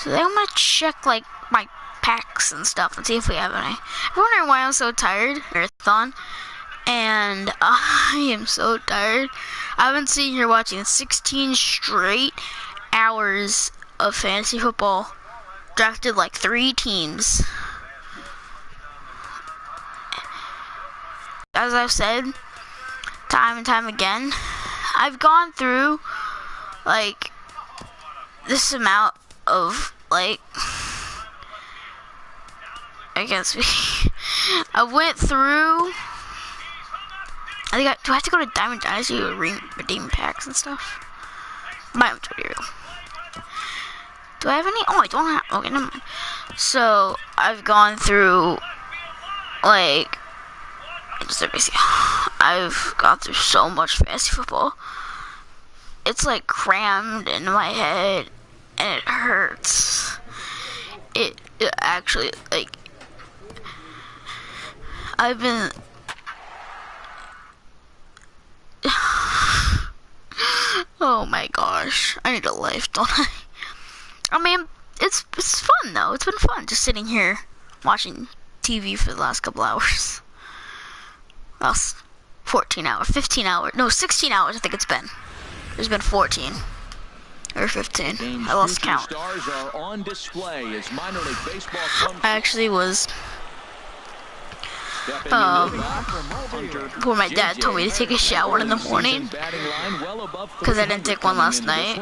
So then I'm gonna check like my packs and stuff and see if we have any. I'm wondering why I'm so tired. Marathon. And I am so tired. I've been sitting here watching 16 straight hours of fantasy football. Drafted like 3 teams. As I've said time and time again, I've gone through like this amount of like, I guess I went through, do I have to go to Diamond Dynasty to redeem packs and stuff? Might have to real. Do I have any? Oh, I don't have. Okay, never mind. So I've gone through like, I've gone through so much fantasy football. It's like crammed in my head, and it hurts. It actually, like, I've been. Oh my gosh, I need a life, don't I? I mean, it's fun though. It's been fun just sitting here watching TV for the last couple hours. Well, 14 hours, 15 hours, no, 16 hours I think it's been. There's been 14 or 15. I lost count. I actually was before my dad told me to take a shower in the morning because I didn't take one last night.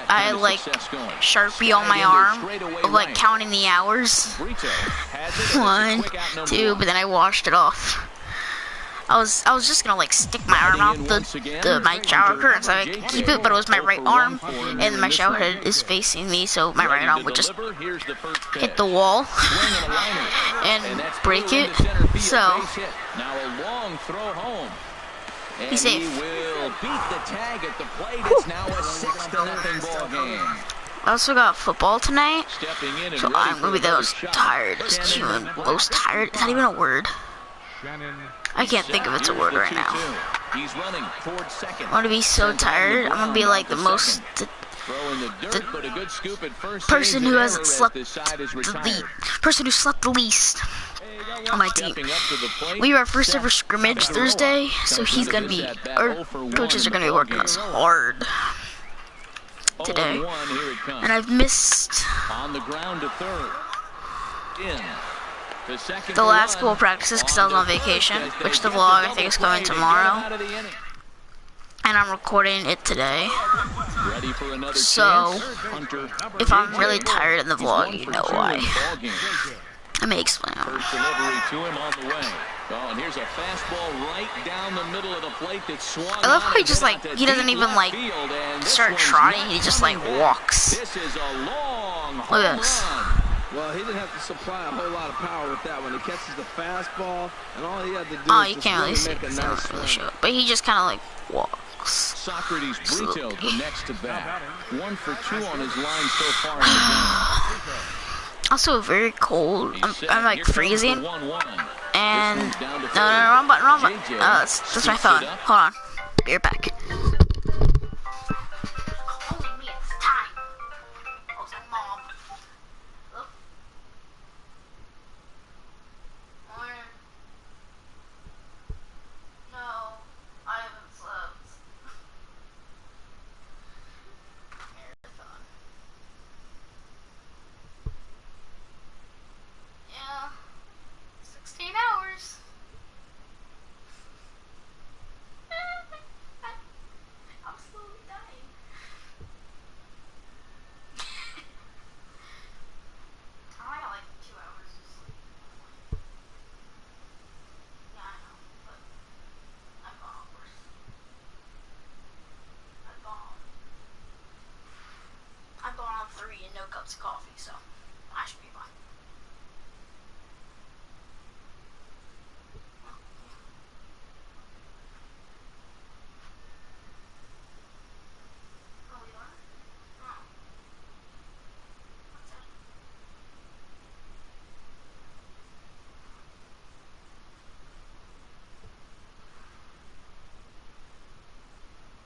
I had like Sharpie on my arm of like counting the hours. 1, 2, but then I washed it off. I was just gonna like stick my arm out my shower curtain so I could keep it, but it was my right arm, and my shower head is facing me, so my right arm would just hit the wall and break it. So he's safe. I also got football tonight, so I'm gonna be the most tired human. Most tired? Is that even a word? I can't think of it's a word right now. I'm gonna be so tired. I'm gonna be like the most the person who hasn't slept person who slept the least on my team. We have our first ever scrimmage Thursday, so he's gonna be, our coaches are gonna be working us hard today. And I've missed the last couple practices because I was on vacation, which the vlog I think is coming tomorrow, and I'm recording it today. So if I'm really tired in the vlog, you know why. I may explain. I love how he just like, he doesn't even like start trotting, he just like walks. Look at this. Well, he didn't have to supply a whole lot of power with that one. He catches the fastball, and all he had to do you can't really see it, but he just kind of like walks. Socrates Brito the next to bat. 1 for 2 on his line so far in the game. Also very cold. I'm like freezing. And no, wrong button. That's my phone. Hold on. Be right back. No cups of coffee, so I should be fine. Oh, we are? Oh. What's that?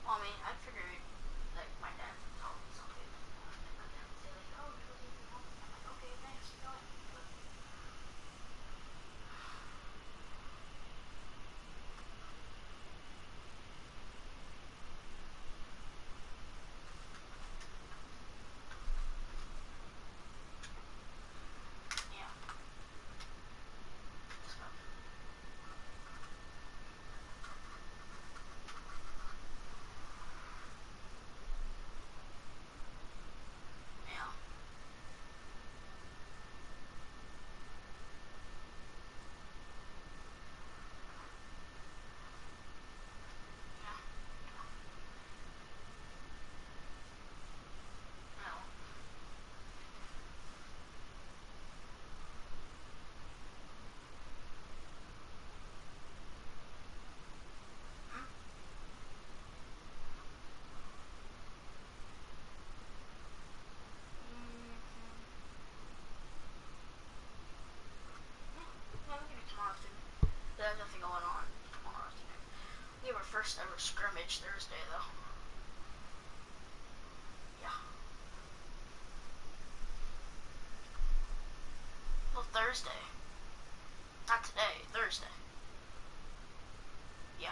Well, I mean, I figured, like, my dad told me something. I can't say, like, oh, Thursday. Not today, Thursday. Yeah.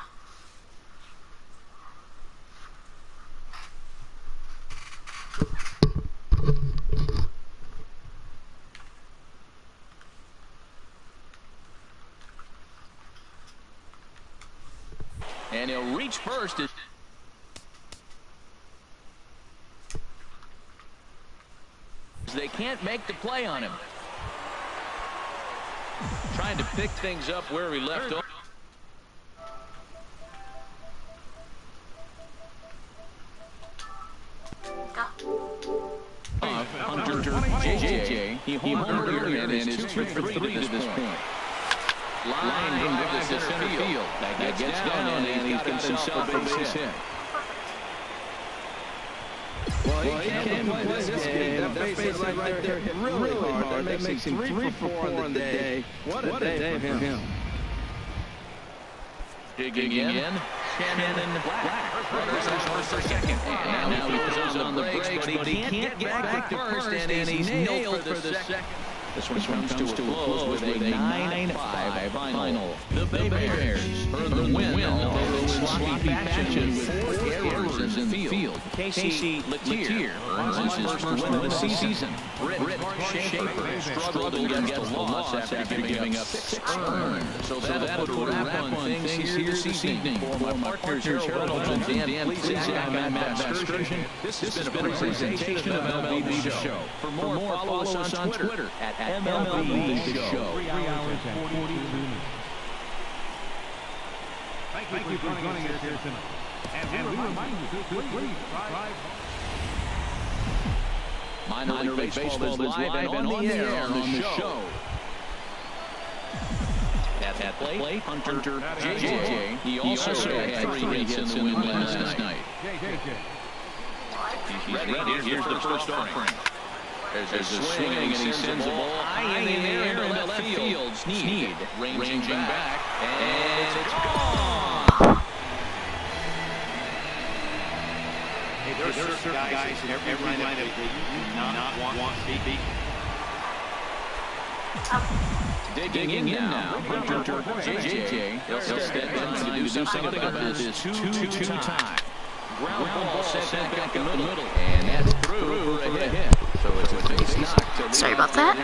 And he'll reach first. They can't make the play on him. Trying to pick things up where he left off. Hunter JJ. He homered earlier and is 2 for 3 to this point. Line into the center field. That gets down and he's got himself a base hit. Well, he came to play this game. That base hit right there hit really hard. That makes him 3 for 4 on the day. What a day for him. Digging in. Shannon Black. Runners on for second. And now he goes on the brakes, but he can't get back to first, and he's nailed for the second. This one comes to a close with a 9-5 final. The Bay Bears earn the win, although in sloppy fashion with 4 errors in the field. Casey Letier earns his first win of the season. Britt Schaefer struggled against the loss after giving up 6 earned. So that'll put a wrap on things here this evening. For my partners, Harold and Dan Plesac, I'm Matt Baskerville. This has been a presentation of MLB The Show. For more, follow us on Twitter at MLB The Show. 3 hours and 42 minutes. Thank you for joining us here tonight. And we remind you to please subscribe. Minor League Baseball is live and on the air on the show. At play, Hunter JJ. He also had 3 hits in the win last night. He's ready. Here's the first offering. There's a swing, and he sends the ball high in the air into left field. Sneed ranging back, and it's gone. Hey, there are certain guys in every lineup that you do not want to be beat. Digging in now, Hunter JJ. He'll step in to do something about this 2-2 tie. Ground ball set back in the middle, and that's through for a hit. So it's a base knock. Sorry about that.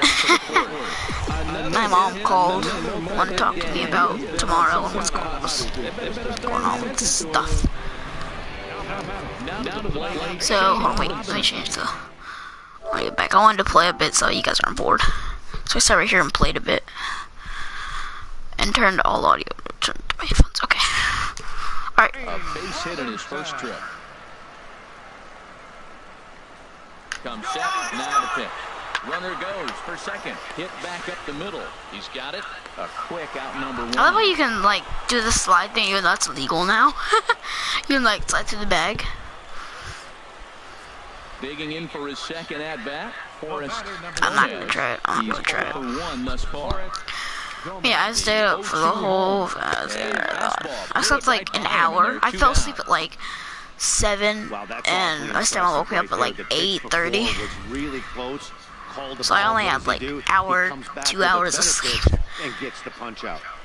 My mom called, wanted to talk to me about tomorrow and what's going on with this stuff. So, hold on, wait, let me change the audio back. I wanted to play a bit so you guys aren't bored. So I sat right here and played a bit. And turned all audio to my headphones. Okay. Alright. A base hit in his first trip. Comes set, now to pitch. Runner goes for second. Hit back up the middle. He's got it. A quick out number 1. I love how you can, like, do the slide thing even though that's legal now. You can, like, slide through the bag. Digging in for his second at-bat. Forrest. I'm not going to try it. I'm going to try it. He's 1 thus far. Yeah, I stayed up for the whole I slept like an hour. I fell asleep at like 7, and I still woke me up at like 8:30. So I only had like an hour, 2 hours of sleep.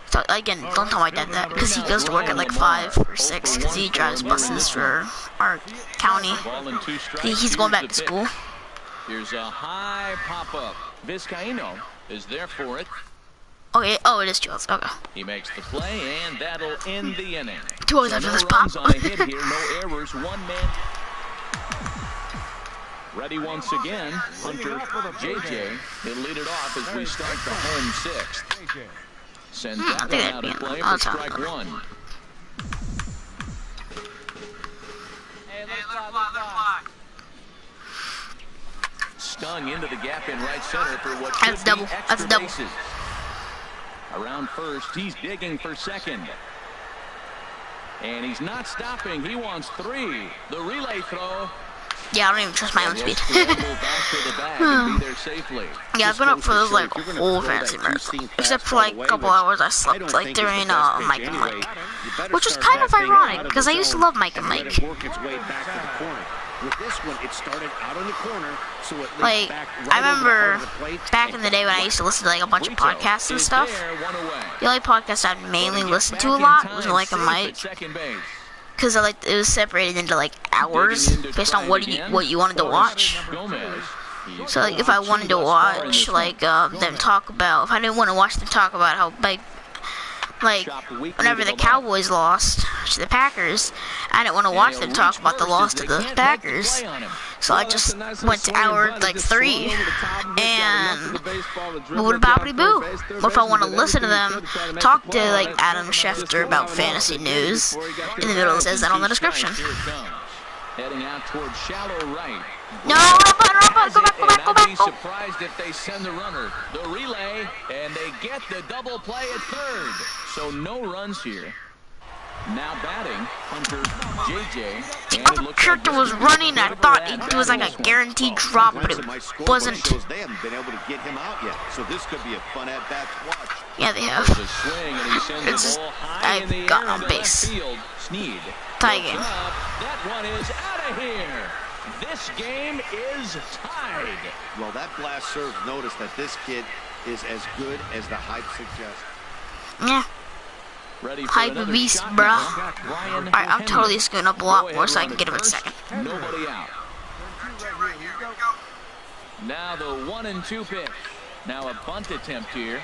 So again, don't tell my dad that because he goes to work at like 5 or 6 because he drives buses for our county. He's going back to school. Here's a high pop-up. Vizcaíno is there for it. Okay, oh, it is 2 hours. Okay. He makes the play, and that'll end the inning. 2 hours after this pop. On a hit here, no errors, 1 man. Ready once again, Hunter JJ. He'll lead it off as we start the home 6th. Sends that one out of play for strike 1. Stung into the gap in right center for what could be extra bases. Around first, he's digging for second. And he's not stopping. He wants 3. The relay throw. Yeah, I don't even trust my own speed. Yeah, I've been up for those like whole fantasy marathon. Except for like a couple hours I slept like during Mike and Mike. Which was kind of ironic because I used to love Mike and Mike. With this one, it started out on the corner, so it Like, back I right over the remember heart of the plate. back in the day when I used to listen to like a bunch of podcasts and stuff. The only podcast I'd mainly listen to a lot was like a mic, because it was separated into like hours based on what you wanted to watch. So like if I wanted to watch like them talk about, if I didn't want to watch them talk about how like whenever the Cowboys lost to the Packers, I didn't want to watch them talk about the loss to the Packers. So I just went to hour like 3 and boo bobbity boo. Or if I want to listen to them talk to like Adam Schefter about fantasy news, in the middle it says that on the description. Heading out towards shallow right. No, run, go back. I'd be surprised if they send the runner. The relay, and they get the double play at third. So no runs here. Now batting, Hunter JJ. The other character was running. I thought it was like a guaranteed drop, but it wasn't. They haven't been able to get him out yet, so this could be a fun at-bat to watch. Yeah, they have. It's just, I've gotten on base. Sneed. Tie game. That one is out of here. This game is tied. Well, that blast served notice that this kid is as good as the hype suggests. Yeah. Hype beast, bruh. Alright, I'm totally screwing up a lot more so I can get him in second. Nobody out. Now the 1-2 pitch. Now a bunt attempt here.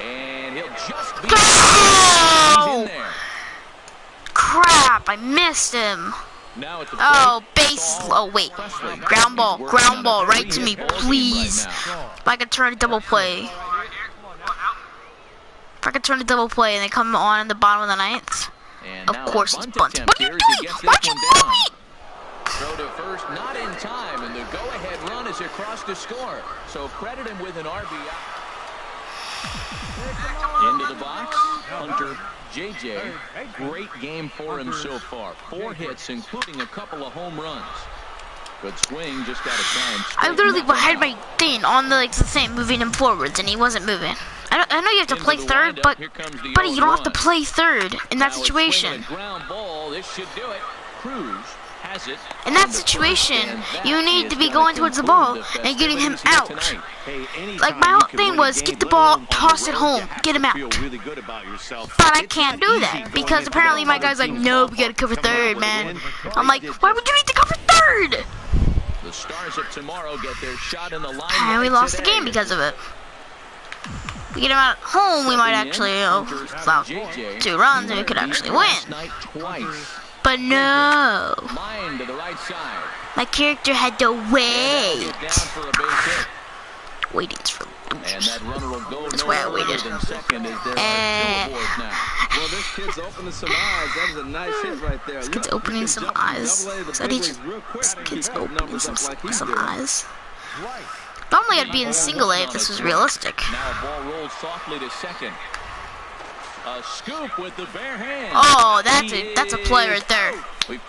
And he'll just be he's in there. Crap, I missed him. Now at the oh, base. Oh, wait. Ground ball, right to me, please. If I could turn a double play. If I could turn a double play and they come on in the bottom of the ninth. Of course it's bunt. What are you doing? Why'd you move me? Throw to first, not in time, and the go-ahead run is across to score. So credit him with an RBI. Into the box, Hunter JJ. Great game for him so far. 4 hits, including a couple of home runs. Good swing, just got to try and I literally had my thing on the thing moving him forwards, and he wasn't moving. I know you have to play third, but buddy, you don't have to play third in that situation. In that situation, you need to be going towards the ball and getting him out. Like, my whole thing was get the ball, toss it home, get him out. But I can't do that because apparently my guy's like, no, we gotta cover third, man. I'm like, why would you need to cover third? The Stars of tomorrow get their shot in the line. And we lost the game because of it. We get him out at home, we might actually, without 2 runs, and we could actually win. But no. My character had to wait. Waiting's for losers. That's why I waited. Well, this kid's opening some eyes. That is a nice hit right there. This kid's opening some eyes. This kid's opening some eyes. Normally I'd be in single A if this was realistic. Now ball rolls softly to second. A scoop with the bare hand. Oh, that's a play right there.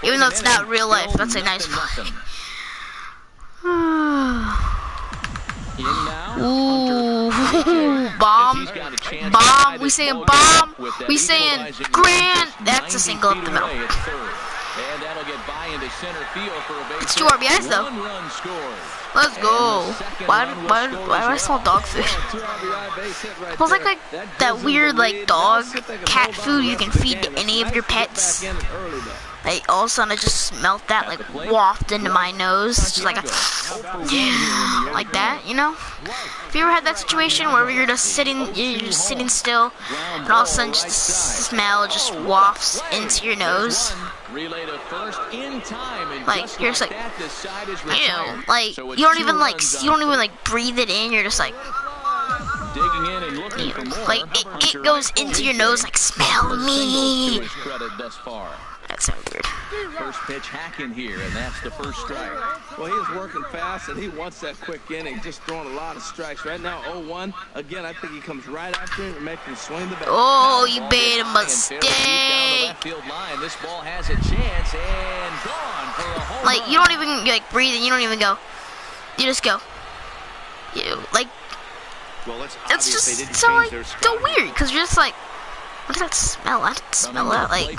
Even though it's not real life, that's a nice play. Ooh, bomb. We saying bomb. We saying grand. That's a single up the middle. And that'll get by into center field for a base. It's 2 RBIs though. Let's go. Why do I smell dog food? It smells like that weird dog, cat food you can feed to any of your pets. Like all of a sudden I just smelled that waft into my nose. Just like like that, you know? Have you ever had that situation where you're just sitting still and all of a sudden just the smell just wafts into your nose? Like you're just like, you don't even breathe it in. You're just like, it goes into your nose like, smell me. That sounds weird. First pitch hacking here, and that's the first strike. Well, he is working fast, and he wants that quick inning, just throwing a lot of strikes. Right now, 0-1. Again, I think he comes right after him and makes him swing the bat. Oh, you made a mistake. This ball has a chance, and gone for a home run. You don't even breathe, and you don't even go. You just go. Well, it's just so weird, because you're just like, What did that smell? I didn't smell that. Like,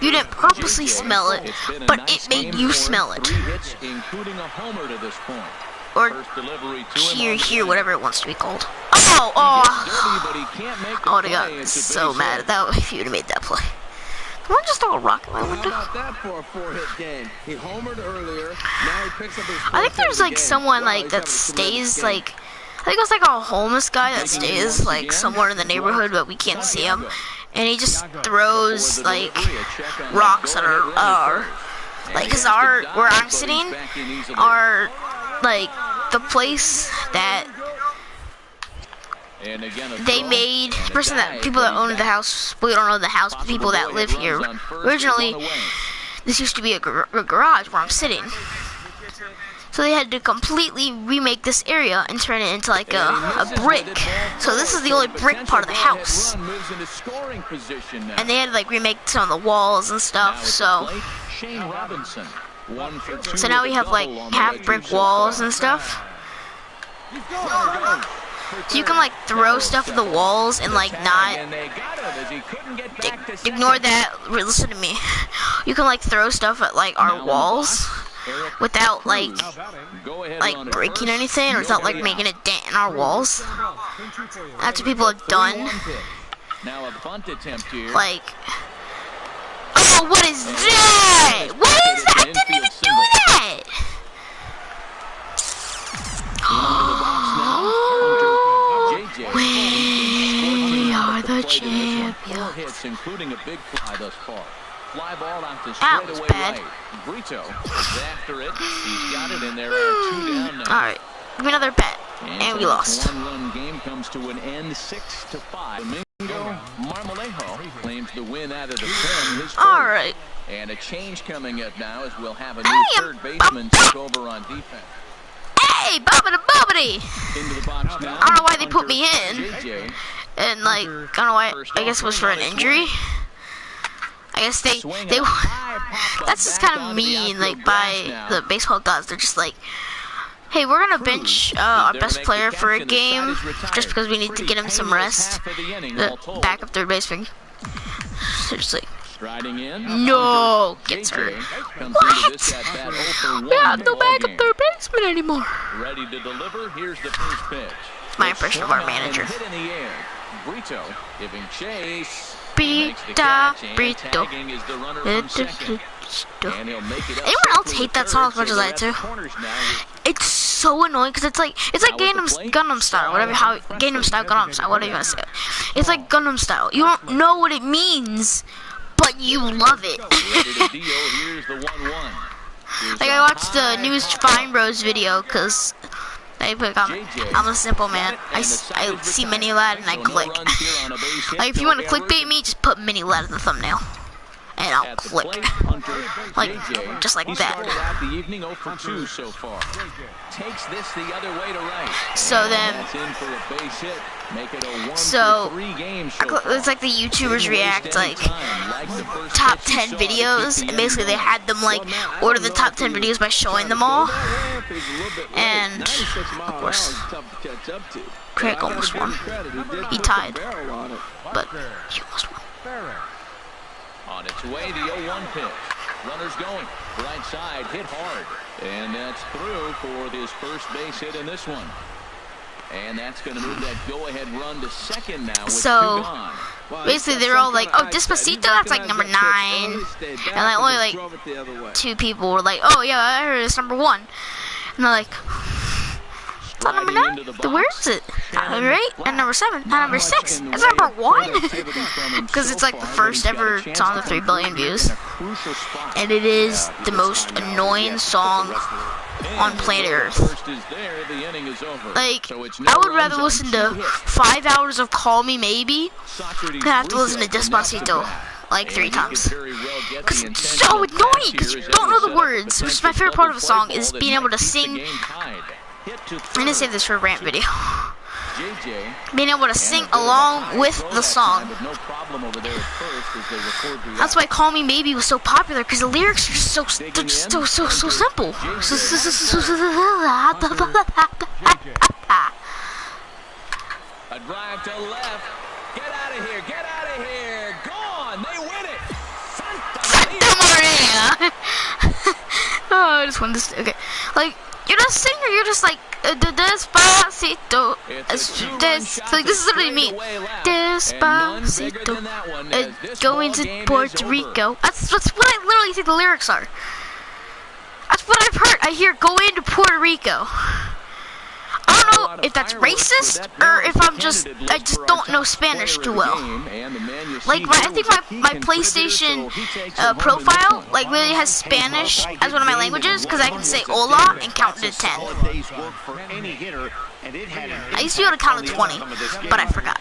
you didn't purposely smell it, but it made you smell it. 3 hits, including a homer to this point. Or here, whatever it wants to be called. Oh, oh! I would have gotten so mad at that if you would have made that play. Come on, just throw a rock in my window. How about that for a 4-hit game? He homered earlier. Now he picks up his I think there's like someone like that stays like. I think it's like a homeless guy that stays like somewhere in the neighborhood, but we can't see him, and he just throws like rocks at our like, cause where I'm sitting, our like the place that they made people that own the house. We don't own the house, but people that live here. Originally, this used to be a garage where I'm sitting. So they had to completely remake this area and turn it into like a brick. So this is the only brick part of the house. And they had to like remake some of the walls and stuff. So now we have like half brick walls and stuff. So you can like throw stuff at the walls and like not ignore that. Listen to me. You can like throw stuff at like our walls without like breaking anything, or without like making a dent in our walls. That's what people have done. Like, oh, what is that? What is that? I didn't even do that. We are the champions. Including a big fly thus far. Fly ball out to That was bad. right. Brito is after it. He's got it in there. 2 down now. All right, give me another bet, and we lost. One-run game comes to an end, 6-5. Domingo Marmolejo claims the win out of the pen. All right. And a change coming up now as we'll have a new third baseman take over on defense. Hey, bobbity. Into the box now. I don't know why they put me in, and like, I don't know why. I guess it was for an injury. I guess they that's just kind of mean, like, by the baseball gods. They're just like, hey, we're gonna bench our best player for a game just because we need to get him some rest. The backup third baseman. Seriously. No, gets hurt. What? We have no backup third baseman anymore. Ready to deliver. Here's the first pitch. My impression of our manager. Brito giving chase. Brito. Anyone else hate that song as much as I do? It's so annoying because it's like Gangnam Style, whatever Gangnam Style, whatever you want to say. It's like Gangnam Style. You don't know what it means, but you love it. Like, I watched the News Fine Bros video because I'm a simple man. I see Mini Lad and I click. Like, if you want to clickbait me, just put Mini Lad in the thumbnail. And I'll click. Like, just like that. So then, it's like the YouTubers react, like, top 10 videos, and basically they had them, like, order the top 10 videos by showing them all. And, of course, Craig almost won. He tied, but he almost won. On its way, the 0-1 pitch. Runners going. Right side, hit hard. And that's through for his first base hit in this one. And that's going to move that go-ahead run to second now with 2 gone. Basically, they're all like, oh, Despacito, that's like number 9. And like only like 2 people were like, oh, yeah, I heard it's number 1. And they're like, it's not number 9? Where is it? Not number 8, and number 7, not number 6. It's number 1? Because it's like the first ever song with 3 billion views. And it is the most annoying song on planet Earth. Like, I would rather listen to 5 hours of Call Me Maybe than have to listen to Despacito like 3 times. Because it's so annoying because you don't know the words. Which is my favorite part of a song, is being able to sing. I'm gonna save this for a rant video. Being able to sing along with the song. That's why Call Me Maybe was so popular, because the lyrics are just so simple. A drive to left. Get out of here. Get out of here. Gone. They win it. Santa Maria. Oh, I just wanted to. Okay, like you're not singing. You're just like Despacito. Like this is literally me. Despacito. Going to Puerto Rico. That's what I literally think the lyrics are. That's what I've heard. I hear go into Puerto Rico. I don't know if that's racist or if I just don't know Spanish too well. Like I think my PlayStation profile like literally has Spanish as one of my languages because I can say hola and count to 10. I used to be able to count to 20, but I forgot.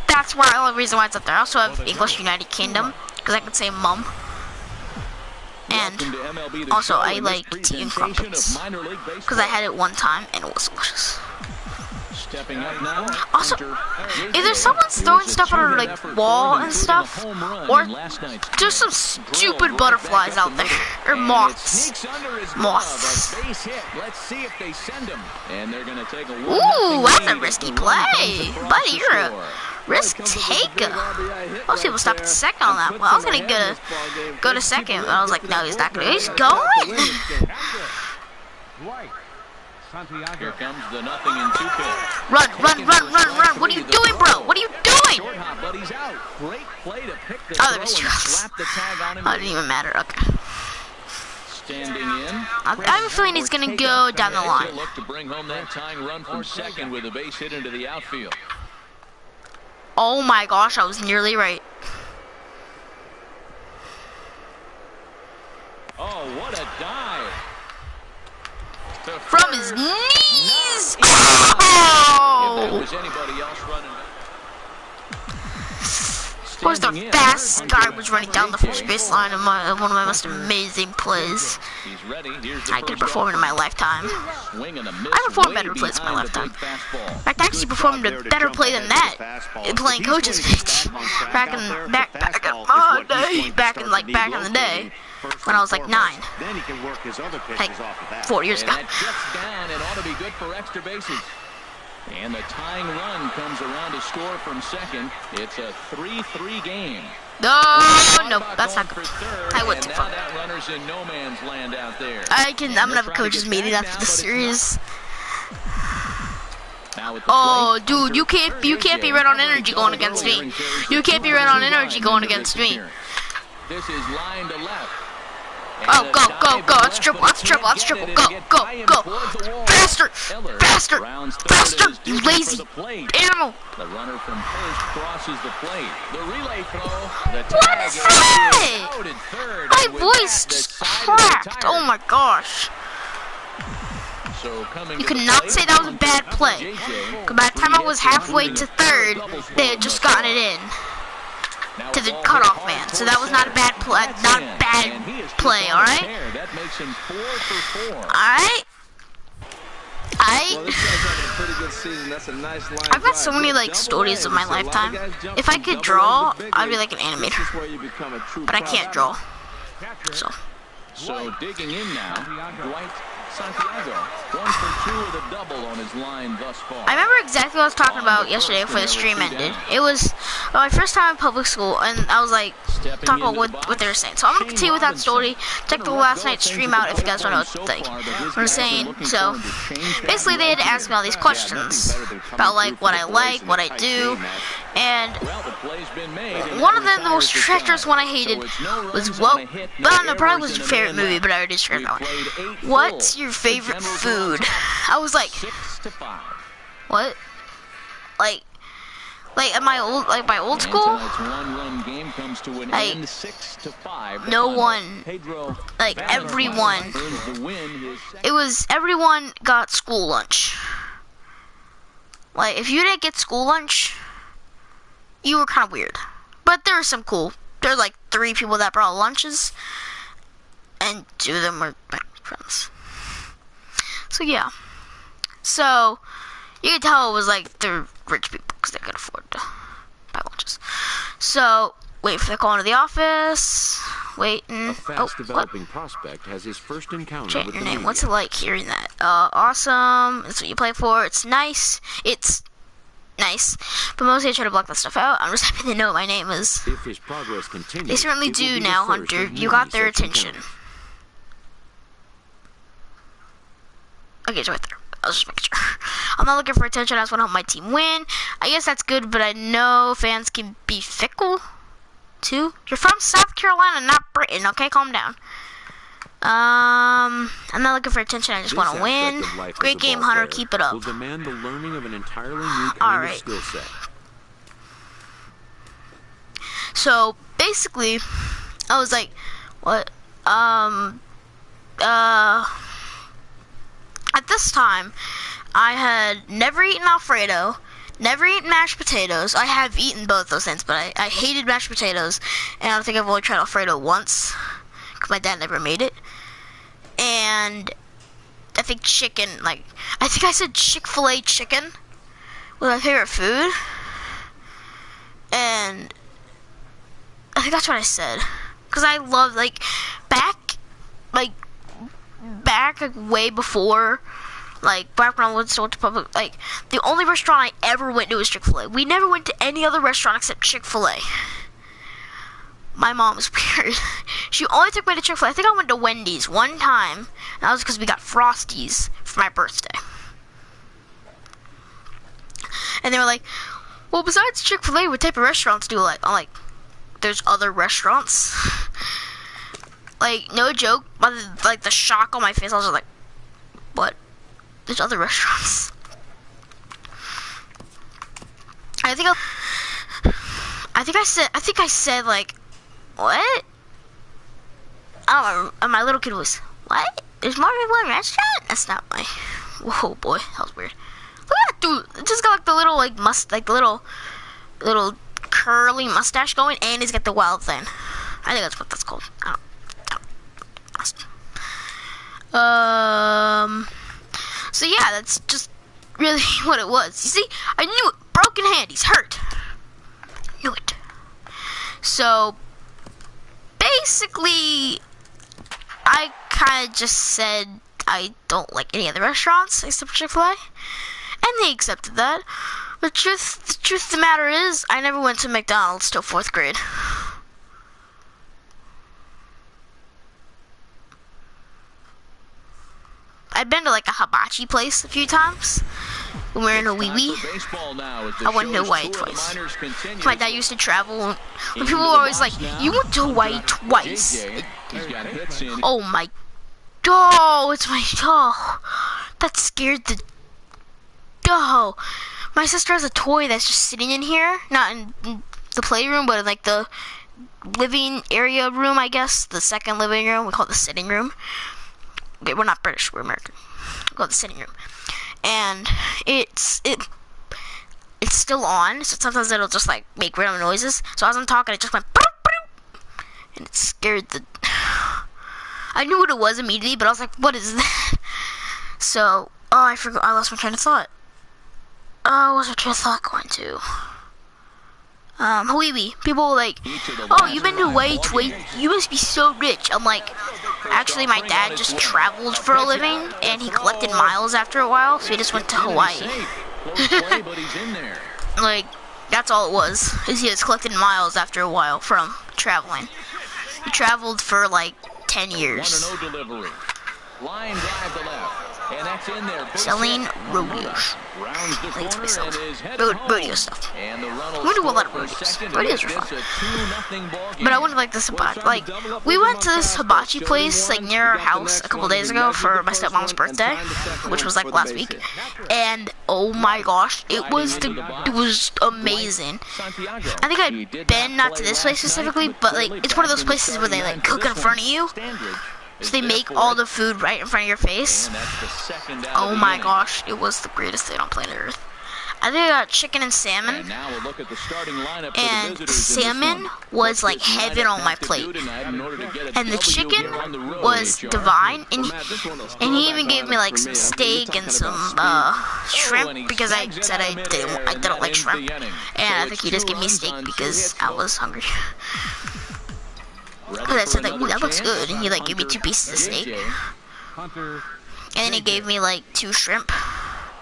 That's why the only reason why it's up there. I also have English United Kingdom because I can say mum. And also, I like tea and crumpets because I had it one time and it was delicious. Also, if there's someone's throwing stuff on our like wall and stuff, or there's some stupid butterflies out there, or moths. Moths. Ooh, that's a risky play, buddy. You're a risk taker. Most people stopped at second on that. Well, I was gonna go to second, but I was like, no, he's not gonna. He's going. Here comes the nothing in 2 pitch. Run. What are you doing, bro? What are you doing? Oh, there was 2 outs. Oh, it didn't even matter. Okay. Standing in. I have a feeling he's gonna go down the line. Look to bring home that tying run from second with a base hit into the outfield. Oh my gosh, I was nearly right. Oh, what a dive. From his knees! Oh! Was anybody else running? Of course, the fast guy was running down the first baseline of one of my most amazing plays I could perform in my lifetime. I performed better plays in my lifetime. In fact, I actually performed a better play than that in playing coach's pitch back in the day when I was like 9. Like 4 years ago. And ought to be good for extra bases. And the tying run comes around to score from second. It's a 3-3 game. No, that's not good. I went too far. That runner's in no man's land out there. I'm gonna have a coach's meeting after the series. Oh, dude, you can't be red on energy going against me. You can't be red on energy going against me. This is line to left. Oh, go, let's triple, go. Faster, you lazy animal. The runner from first crosses the plate. The relay throw. What is that? My voice just cracked. Oh my gosh. You cannot say that was a bad play. Because by the time I was halfway to third, they had just gotten it in. To the cutoff man, so that was not a bad play. All right. I've got so many like stories of my lifetime. If I could draw, I'd be like an animator, but I can't draw. So digging in now, Dwight Santiago, 1 for 2 with a double on his line thus far. I remember exactly what I was talking about yesterday before the stream ended. It was my first time in public school, and I was like talking about what they were saying. So I'm gonna continue with that story. Check the last night's stream out if you guys don't know what I'm saying. So basically, they had to ask me all these questions about like what I do, and one of them, the most treacherous one I hated, was probably was your favorite movie, but I already described that one. What's your favorite food? I was like, what? Like at my old school, like no one, like everyone, everyone got school lunch. Like if you didn't get school lunch, you were kind of weird. But there were some cool. There were like 3 people that brought lunches, and 2 of them were my friends. So yeah. So you could tell it was like the rich people because they could afford to buy lunches. So wait for the call into the office. Waiting. A fast developing prospect has his first encounter with your the name. media. What's it like hearing that? Awesome. That's what you play for. It's nice. It's nice. But mostly I try to block that stuff out. I'm just happy they know what my name is. If his progress continues, They certainly it will do be the now, first Hunter. of You many got their such attention. encounters. Okay, it's right there. I was just making sure. I'm not looking for attention. I just want to help my team win. I guess that's good, but I know fans can be fickle, too. You're from South Carolina, not Britain, okay? Calm down. I'm not looking for attention. I just want to win. Great game, Hunter. Keep it up. Will demand the learning of an entirely new kind of skill set. So basically, I was like, what? At this time, I had never eaten Alfredo, never eaten mashed potatoes. I have eaten both those things, but I hated mashed potatoes, and I don't think I've only tried Alfredo once, because my dad never made it. And I think chicken, like, I think I said Chick-fil-A chicken was my favorite food, and I think that's what I said, because I love, like, back way before, like, back when I went to public, like, the only restaurant I ever went to was Chick-fil-A. We never went to any other restaurant except Chick-fil-A. My mom was weird. She only took me to Chick-fil-A. I think I went to Wendy's one time, and that was because we got Frosties for my birthday. And they were like, well, besides Chick-fil-A, what type of restaurants do you like? I'm like, there's other restaurants. Like, no joke, like, the shock on my face, I was just like, what? There's other restaurants. I think I said, like, what? Oh, my little kid was, what? There's more than one restaurant? That's not my, whoa, boy, that was weird. Look at that dude, it just got, like, the little, like, little curly mustache going, and he's got the wild thing. I think that's what that's called. I don't. So yeah, that's just really what it was. You see, I knew it. Broken hand. He's hurt. Knew it. So basically, I kind of just said I don't like any other restaurants except Chick-fil-A, and they accepted that. The truth of the matter is, I never went to McDonald's till 4th grade. I've been to like a hibachi place a few times when we were in a wee-wee. I went to Hawaii twice. My dad used to travel. When people were always like, you went to Hawaii twice? Oh my, it's my, that scared the, my sister has a toy that's just sitting in here, not in the playroom, but in like the living area room, I guess, the second living room. We call it the sitting room. Okay, we're not British, we're American. We call it the sitting room. And it's still on, so sometimes it'll just like make random noises. So as I'm talking, it just went and it scared the, I knew what it was immediately, but I was like, what is that? So, I forgot, I lost my train of thought. What was my train of thought going to? Hawaii. People like, oh, you've been to Hawaii twice? You must be so rich. I'm like, actually, my dad just traveled for a living, and he collected miles after a while, so he just went to Hawaii. Like, that's all it was, is he was collecting miles after a while from traveling. He traveled for like 10 years. Line drive to left. And that's in there. Selling rodeos. Like to myself. Rodeo stuff. We do a lot of rodeos. Rodeos are fun. But I wouldn't like this hibachi. Like, we went to this hibachi place, like, near our house a couple days ago for my stepmom's birthday, which was, like, last week. And, oh my gosh, it was amazing. I think I'd been not to this place specifically, but, like, it's one of those places where they, like, cook in front of you. So they make all the food right in front of your face. Oh my gosh, it was the greatest thing on planet Earth. I think I got chicken and salmon. And salmon was like heaven on my plate. And the chicken was divine. And he even gave me like some steak and some shrimp, because I said I didn't like shrimp. And I think he just gave me steak because I was hungry. Because I said, like, ooh, that looks good, and he, like, gave me 2 pieces of steak. And then he gave me, like, 2 shrimp.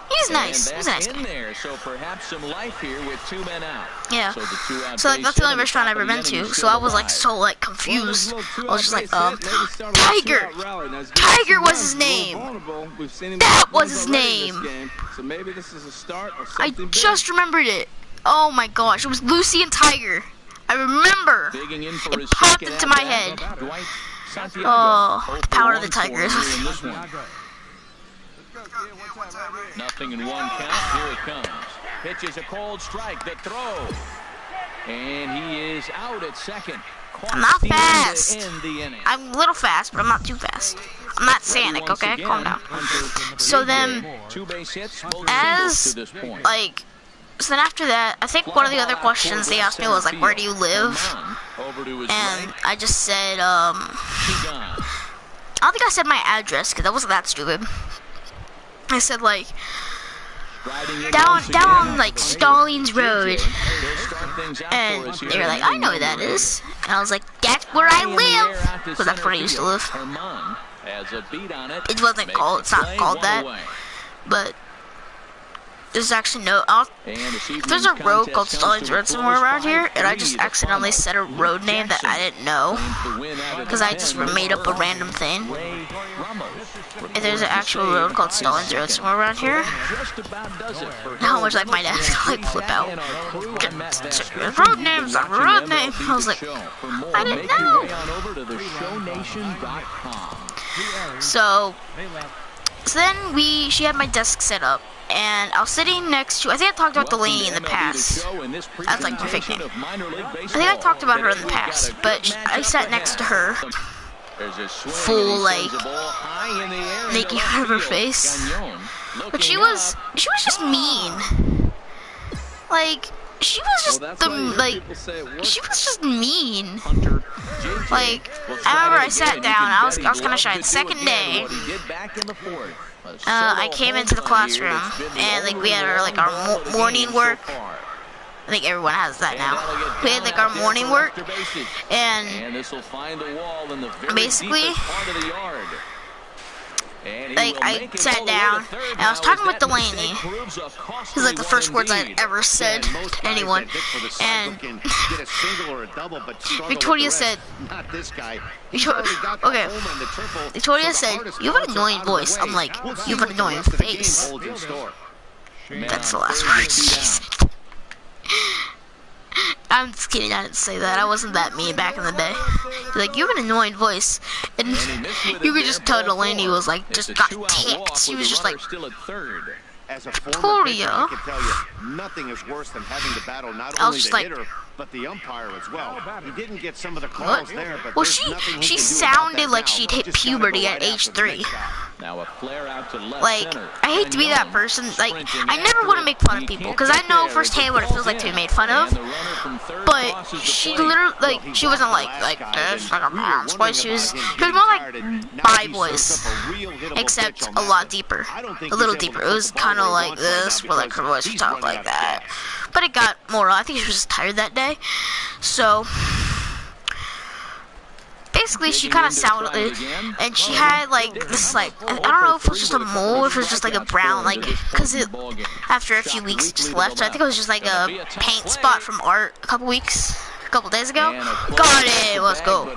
He's nice. He's a nice guy. There, so perhaps some life here with 2 men out. Yeah. So, like that's the only restaurant I've ever been to. So I was like so like confused. I was just like, Tiger. Tiger was his name. That was his name. So maybe this is a start of I something just remembered it. Oh my gosh, it was Lucy and Tiger. I remember. It popped into my head. Oh, the power of the Tigers. Nothing in one count. Here it comes. Pitches a cold strike. The throw. And he is out at second. I'm not fast. I'm a little fast, but I'm not too fast. I'm not Sonic, okay? Calm down. So then, so then after that, I think one of the other questions they asked me was like, where do you live? And I just said, I don't think I said my address, because that wasn't that stupid. I said like, down like Stallings Road. And they were like, I know where that is. And I was like, that's where I live. Because that's where I used to live. It wasn't called, it's not called that. But there's actually no, there's a road called Stallings Road somewhere around here, and I just accidentally said a road name that I didn't know, because I just made up a random thing. If there's an actual road called Stallings Road somewhere around here, how much like my dad like flip out. Road name's a road name. I was like, I didn't know. So then she had my desk set up. And I was sitting next to, I think I talked about Delaney in the past. That's like my fake name. I think I talked about her in the past, but I sat next to her, full like, making fun of her face. But she was just mean. Like, she was just she was just mean. Like, I remember I sat down, I was kind of shy. The second day, I came into the classroom, and like we had our morning work. I think everyone has that now. We had like our morning work, and basically, like I sat down and I was talking with Delaney. It was like the first words I'd ever said to anyone. And Victoria said, okay, Victoria said, you have an annoying voice. I'm like, you have an annoying face. That's the last word she said. I'm just kidding, I didn't say that. I wasn't that mean back in the day. Like, you have an annoying voice. And you could just tell Delaney was like, just got ticked. She was just like, Victoria. Nothing is worse than having to battle not I was only just the like, hitter, but the umpire as well. He didn't get some of the calls there, but well, she sounded like she'd hit puberty at age 3. Now a flare out to left Like, center. I hate to be that person. Like, I never want to make fun of people, because I know firsthand what it feels like to be made fun of. But she literally, like, she wasn't like this, like a man's voice. She was more like my voice, except a lot deeper, a little deeper. It was kind of like this, but like her voice would talk like that. But it got more. I think she was just tired that day, so. Basically, she kind of sounded, and she had like this, like, I don't know if it was just a mole or if it was just like a brown, like, because after a few weeks it just left. So I think it was just like a paint spot from art a couple days ago. Got it, let's go.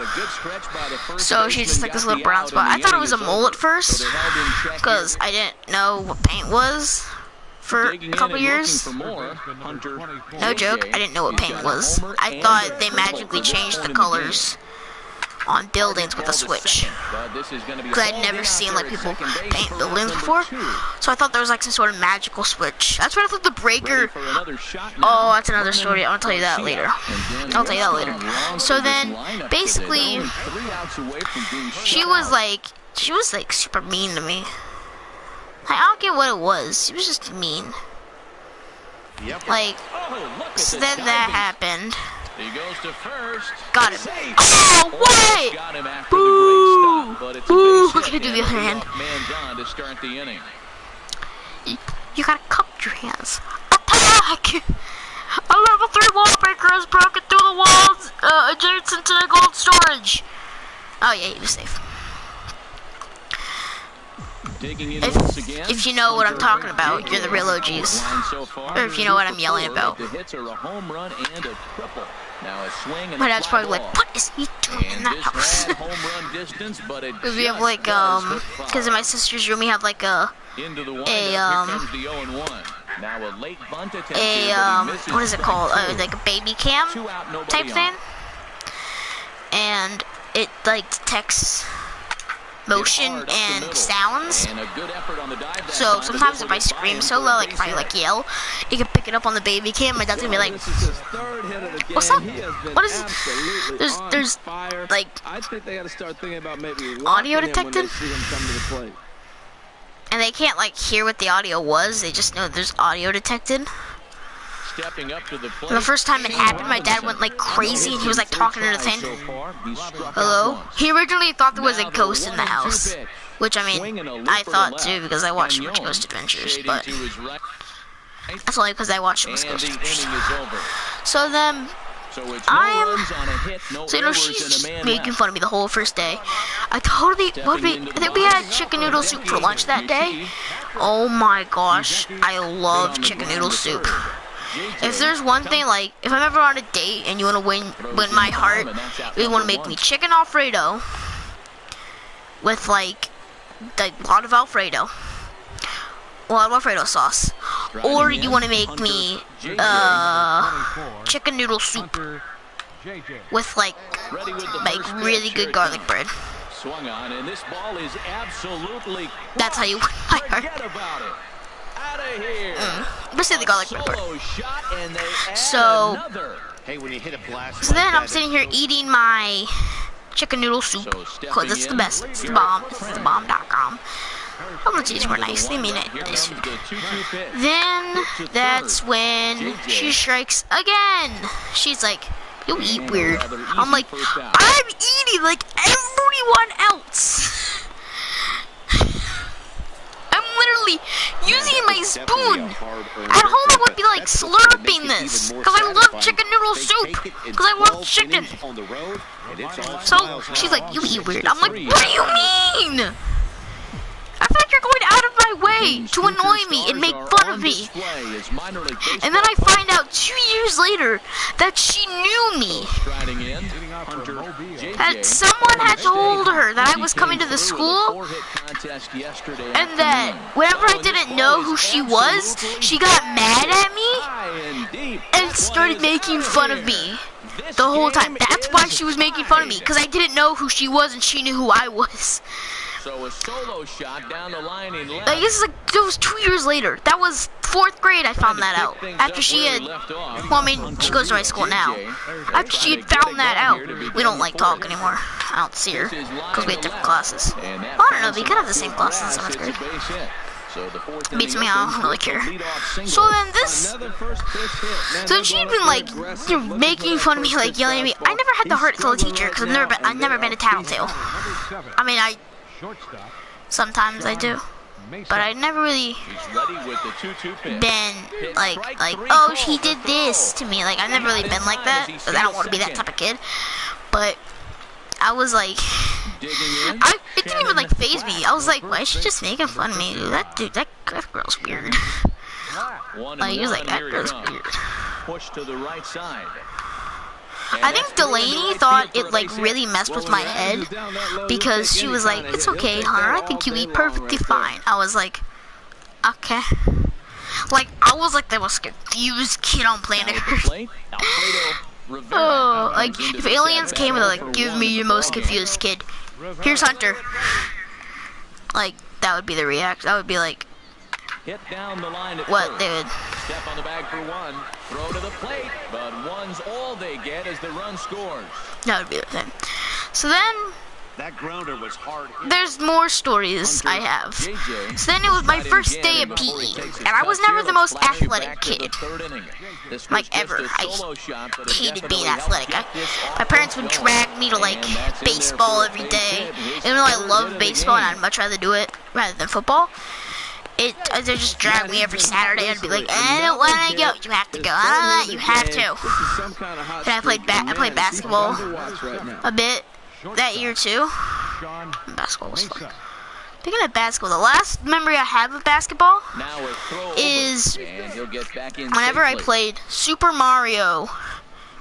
So she's just like this little brown spot. I thought it was a mole at first, because I didn't know what paint was for a couple years. No joke, I didn't know what paint was. I thought they magically changed the colors on buildings with a switch, because I'd never seen like people paint buildings before, so I thought there was like some sort of magical switch. That's what I thought the breaker. Oh, that's another story. I'll tell you that later. I'll tell you that later. So then, basically, she was like super mean to me. I don't get what it was. She was just mean. Like, so then that happened. He goes to first. Got him. Oh, what? Boo! Boo! We're gonna do the other hand. You gotta cup your hands. Attack! A level 3 wall breaker has broken through the walls adjacent to the gold storage. Oh yeah, he was safe. If you know what I'm talking about, you're the real OGs. Or if you know what I'm yelling about. The hits are a home run and a triple. Now a swing and My dad's probably like, what is he doing in that house? Because we have like, because in my sister's room we have like what is it called? Like a baby cam type thing. And it like detects motion and sounds. So sometimes if I scream so loud, like if I like yell, you can pick it up on the baby cam. My dad's gonna be like, "What's up? What is it?" There's like audio detected, and they can't like hear what the audio was. They just know there's audio detected. The first time it happened, my dad went like crazy and he was like talking to the thing. Hello? He originally thought there was a ghost in the house. Which, I mean, I thought too because I watched too much Ghost Adventures, but that's only because I watched too much Ghost Adventures. So then, so you know, she's just making fun of me the whole first day. I think we had chicken noodle soup for lunch that day. Oh my gosh, I love chicken noodle soup. If there's one thing, like, if I'm ever on a date and you want to win my heart, you want to make me chicken Alfredo with, like a lot of Alfredo sauce. Or you want to make me, chicken noodle soup with, like really good garlic bread. That's how you win my heart. Especially the garlic pepper. So then I'm sitting here eating my chicken noodle soup because it's the best. It's the bomb. It's the bomb.com. I'm gonna teach more nice. They mean it. Nice food. Then that's when she strikes again. She's like, "You eat weird." I'm like, "I'm eating like everyone else." Literally using my spoon. At home I would be like slurping this because I love chicken noodle soup because I love chicken. So she's like, "You eat weird." I'm like, "What do you mean? I feel like you're going out of my way to annoy me and make fun of me." And then I find out 2 years later that she knew me. That someone had told her that I was coming to the school, and that whenever I didn't know who she was, she got mad at me and started making fun of me the whole time. That's why she was making fun of me, because I didn't know who she was and she knew who I was. So a solo shot down the line in left. I guess it was 2 years later. That was 4th grade I found that out. After she had, well, I mean, she goes to my school now. After she had found that out, we don't like talk anymore. I don't see her, because we had different classes. Well, I don't know, we could have the same classes in 7th grade. Beats me, I don't really care. So then so she'd been like, making fun of me, like yelling at me. I never had the heart to tell a teacher, because I've never been a tattletale. I mean, sometimes I do, but I never really been like, "Oh, she did this to me." Like, I've never really been like that, because I don't want to be that type of kid. But I was like, it didn't even like faze me. I was like, "Why is she just making fun of me? That girl's weird." Like, he was like, "That girl's weird." Push to the right side. I think Delaney thought it like really messed with my head, because she was like, "It's okay, Hunter, I think you eat perfectly fine." I was like, "Okay." Like, I was like the most confused kid on planet Earth. Oh, like, if aliens came and they're like, "Give me your most confused kid. Here's Hunter." Like, that would be the reaction. I would be like, Hit down the line at "What, first. dude?" Step on the bag for one. Throw to the plate, but one's all they get as the run scores. That would be the thing. So then, That grounder was hard. there's more stories I have. So then it was my first day of PE, and I was never the most athletic kid, like ever. I hated being athletic. My parents would drag me to like baseball every day, even though I love baseball and I'd much rather do it rather than football. They just drag me every Saturday and be like, "I don't want to go." "You have to go." "You have to." And I played basketball a bit that year too. Basketball was fun. Picking up basketball, the last memory I have of basketball Now a throw is over, and he'll get back in whenever I safely. played Super Mario,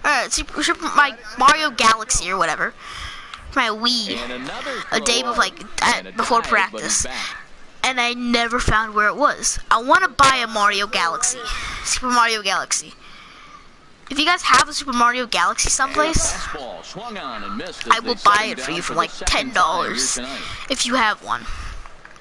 my Mario Galaxy or whatever, my Wii, And another a day throw before, and a before dive, but practice, he's back. and I never found where it was. I want to buy a Mario Galaxy, Super Mario Galaxy. If you guys have a Super Mario Galaxy someplace, Fastball swung on and missed as I will they buy set him it for down you for the like second time here $10 tonight. if you have one.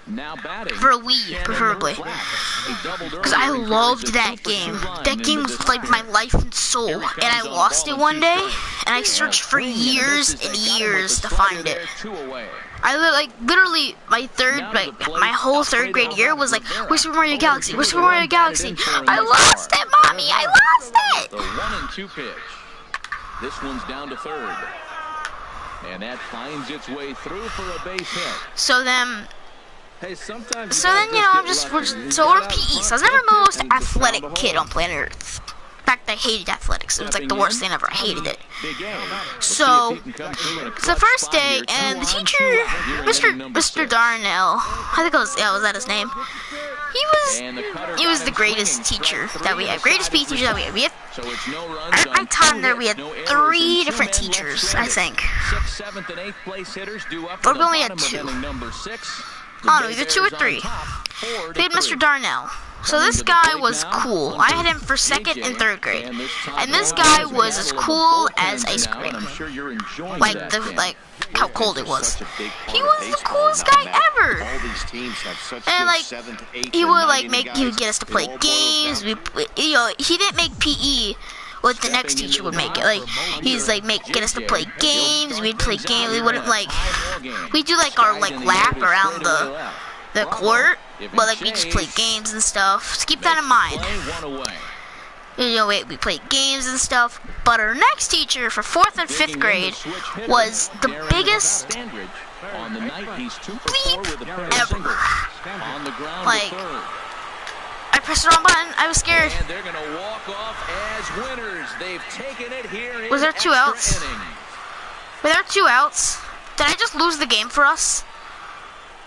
Now batting. For a Wii, Shannon preferably. Black. He doubled Because I earlier, loved encouraged that a 2-for-2 game. run That into game this was like my period. life and soul. Here he And I comes on lost ball it and one 2 day, strikes. and I searched for Swing and a miss years as they and got him with years the to slider find it. there, 2 away. I literally my whole third grade year was like, where's Super Mario Galaxy? Where's Super Mario Galaxy? I lost it, mommy! I lost it! The 1-2 pitch. This one's down to third. And that finds its way through for a base hit. So then, Hey, sometimes so then you know, we're in PE. So I was never the most athletic kid on planet Earth. In fact, I hated athletics. It was like the worst thing ever. I hated it. Big game. So it's the first day, and the teacher, Mr. Darnell, I think it was that his name? He was the greatest teacher that we had, greatest PE teacher that we had. So it's no runs At my on time two there, we hits, had no errors, 3 and different 2 men left teachers, I stranded. think. 6th, 7th, and 8th place hitters due up But for we the only had bottom of 2. inning number 6. I don't know, either 2 or 3. We had Mr. Darnell. So this guy was cool. I had him for 2nd and 3rd grade. And this guy was as cool as ice cream. Like how cold it was. He was the coolest guy ever. And he would get us to play games. He didn't make PE what the next teacher would make it. Get us to play games. We'd play games. We wouldn't we'd do our lap around the court, but we just played games and stuff. So keep that in mind. We played games and stuff. But our next teacher for 4th and 5th grade was the biggest bleep ever. I pressed the wrong button. I was scared. And they're going to walk off as winners. They've taken it here. Was there 2 outs? Were there 2 outs? Did I just lose the game for us?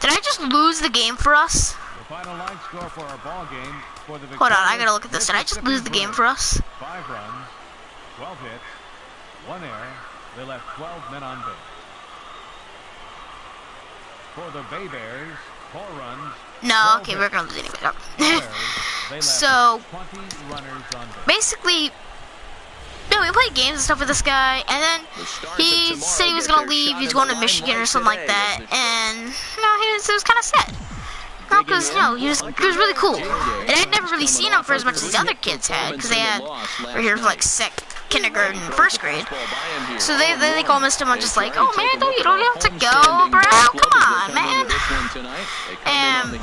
Did I just lose the game for us? The final line score for our ball game for the Hold on, I gotta look at this. Did I just lose the game for us? 5 runs, 12 hits, 1 error. They left 12 men on base. For the Bay Bears, 4 runs. No, okay, we're gonna lose anyway. So, basically, we played games and stuff with this guy, and then he said he was gonna leave. He's going to Michigan or something like that, and it was kind of sad. No, because he was really cool, and I'd never really seen him for as much as these other kids had, because they were here for kindergarten, 1st grade. So they all missed him. I'm just like, oh man, you don't have to go, bro. Come on, man. And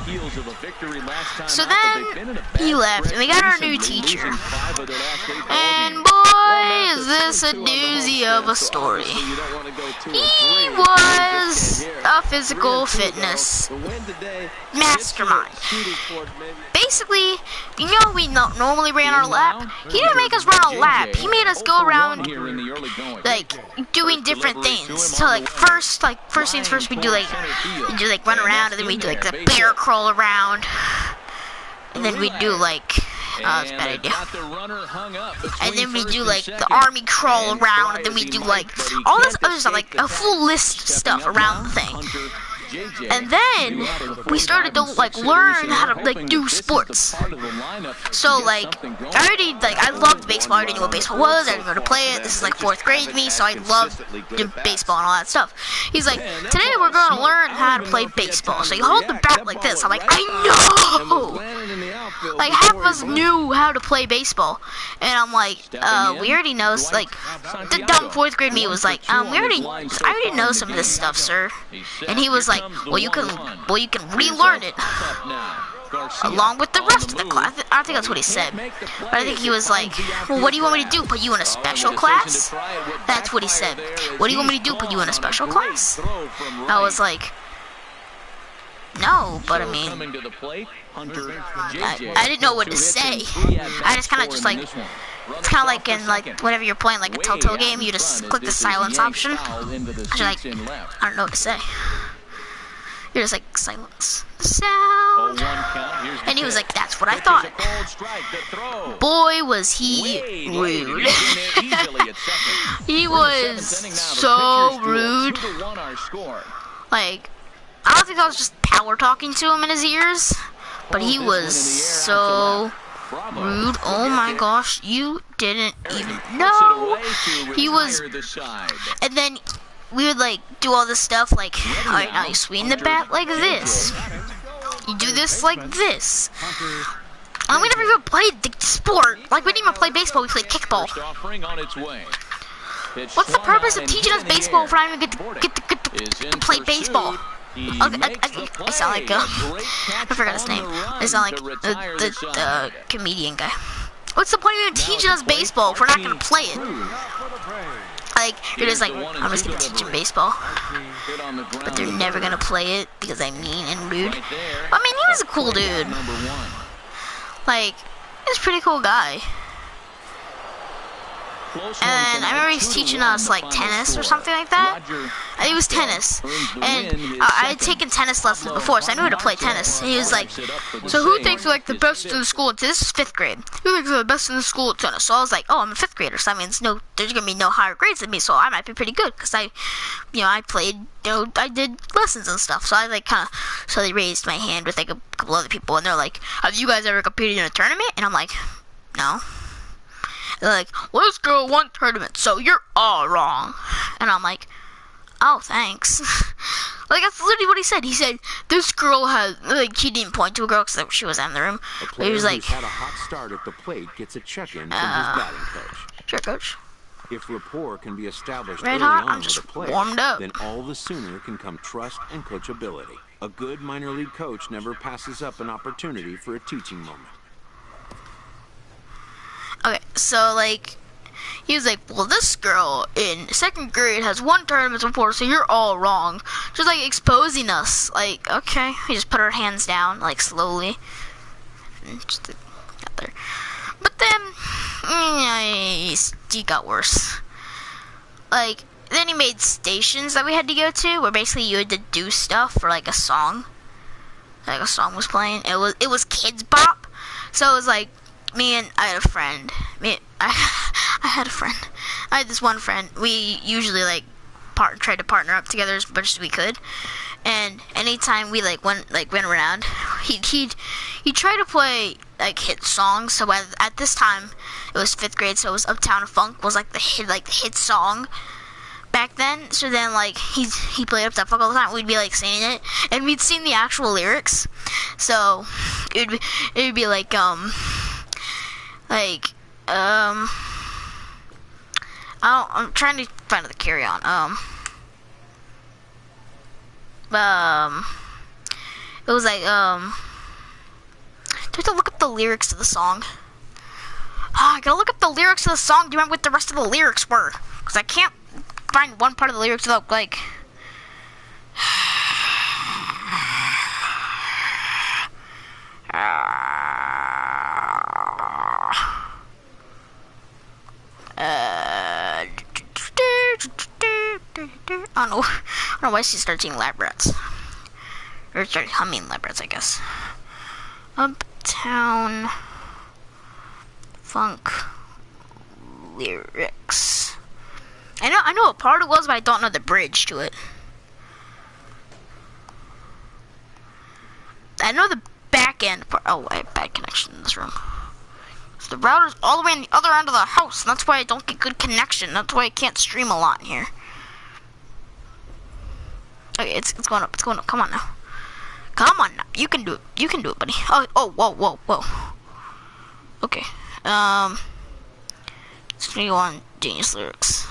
so then he left, and we got our new teacher. And boy, is this a doozy of a story. He was a physical fitness mastermind. Basically, we normally ran our lap. He didn't make us run a lap. He made us go around doing different things. So first things first, we do run around, and then we do the bear crawl around, and then we do that's a bad idea. And then we do the army crawl around, and then we do all this other stuff, a full list of stuff around the thing. And then we started to learn how to do sports. So I loved baseball. I already knew what baseball was. I didn't know how to play it. This is 4th grade to me, so I loved baseball and all that stuff. He's like, today we're going to learn how to play baseball. So you hold the bat like this. I'm like, I know. Half of us knew how to play baseball, and I'm like, we already know. The dumb 4th grade me was like, I already know some of this stuff, sir. And he was like, well, you can relearn it along with the rest of the class. I don't think that's what he said, but I think he was like, well, what do you want me to do? Put you in a special class? That's what he said. What do you want me to do? Put you in a special class? I was like, no, but I mean, I didn't know what to say. I just kind of it's kind of like in whenever you're playing a Telltale game, you just click the silence option. You're like, I don't know what to say. You're just like, silence the sound. And he was like, that's what I thought. Boy, was he rude. He was so rude. Like, I don't think I was just power talking to him in his ears, but he was so rude. Oh my gosh, you didn't even know. He was, and then we would like do all this stuff like, alright, now you swing the bat like this. You do this like this. And we never even played the sport. Like, we didn't even play baseball, we played kickball. What's the purpose of teaching us baseball if we're not even get to play baseball? Okay, I sound like, I forgot his name. I sound like the comedian guy. What's the point of even teaching us baseball if we're not going to play it? Like, you're just like, I'm just going to teach them baseball. But they're never going to play it because I'm mean and rude. I mean, he was a cool dude. Like, he was a pretty cool guy. And I remember he's teaching us like tennis or something like that. It was tennis, and I had taken tennis lessons before, so I knew how to play tennis. And he was like, "So who thinks they're like the best in the school?" This is 5th grade. Who thinks they're the best in the school at tennis? So I was like, "Oh, I'm a 5th grader, so that means there's gonna be no higher grades than me, so I might be pretty good because I played, I did lessons and stuff." So I like so they raised my hand with like a couple other people, and they're like, "Have you guys ever competed in a tournament?" And I'm like, "No." They're like, well, this girl won tournament, so you're all wrong. And I'm like, oh, thanks. Like, that's literally what he said. He said, this girl has, like, he didn't point to a girl because she was in the room. But he was like, had a hot start at the plate gets a check-in from his batting coach. Sure, coach. If rapport can be established Red early hot, on I'm with just a player, warmed up. then all the sooner can come trust and coachability. A good minor league coach never passes up an opportunity for a teaching moment. Okay, so, like, he was like, well, this girl in 2nd grade has won tournaments before, so you're all wrong. Just, like, exposing us. Like, okay. We just put our hands down, like, slowly. And just got there. But then, he got worse. Like, then he made stations that we had to go to, where basically you had to do stuff for, like, a song. Like, a song was playing. It was Kids Bop. So it was like, I had a friend. I had a friend. I had this one friend. We usually like tried to partner up together as much as we could. And anytime we went around, he'd try to play like hit songs. So at this time, it was 5th grade. So it was Uptown Funk was like the hit song back then. So then like he played Uptown Funk all the time. We'd be like singing it, and we'd sing the actual lyrics. So it would be like I'm trying to find the carry on. It was like, do I have to look up the lyrics to the song? I gotta look up the lyrics to the song. Do you remember what the rest of the lyrics were? Because I can't find one part of the lyrics without, like, I don't know why she started singing Lab Rats. Or started humming Lab Rats, I guess. Uptown Funk lyrics. I know what part it was, but I don't know the bridge to it. I know the back end part. Oh, I have bad connection in this room. So the router's all the way on the other end of the house, and that's why I don't get good connection. That's why I can't stream a lot in here. Okay, it's going up. It's going up. Come on now. Come on now. You can do it. You can do it, buddy. Oh, whoa. Okay. Let's go on Genius Lyrics.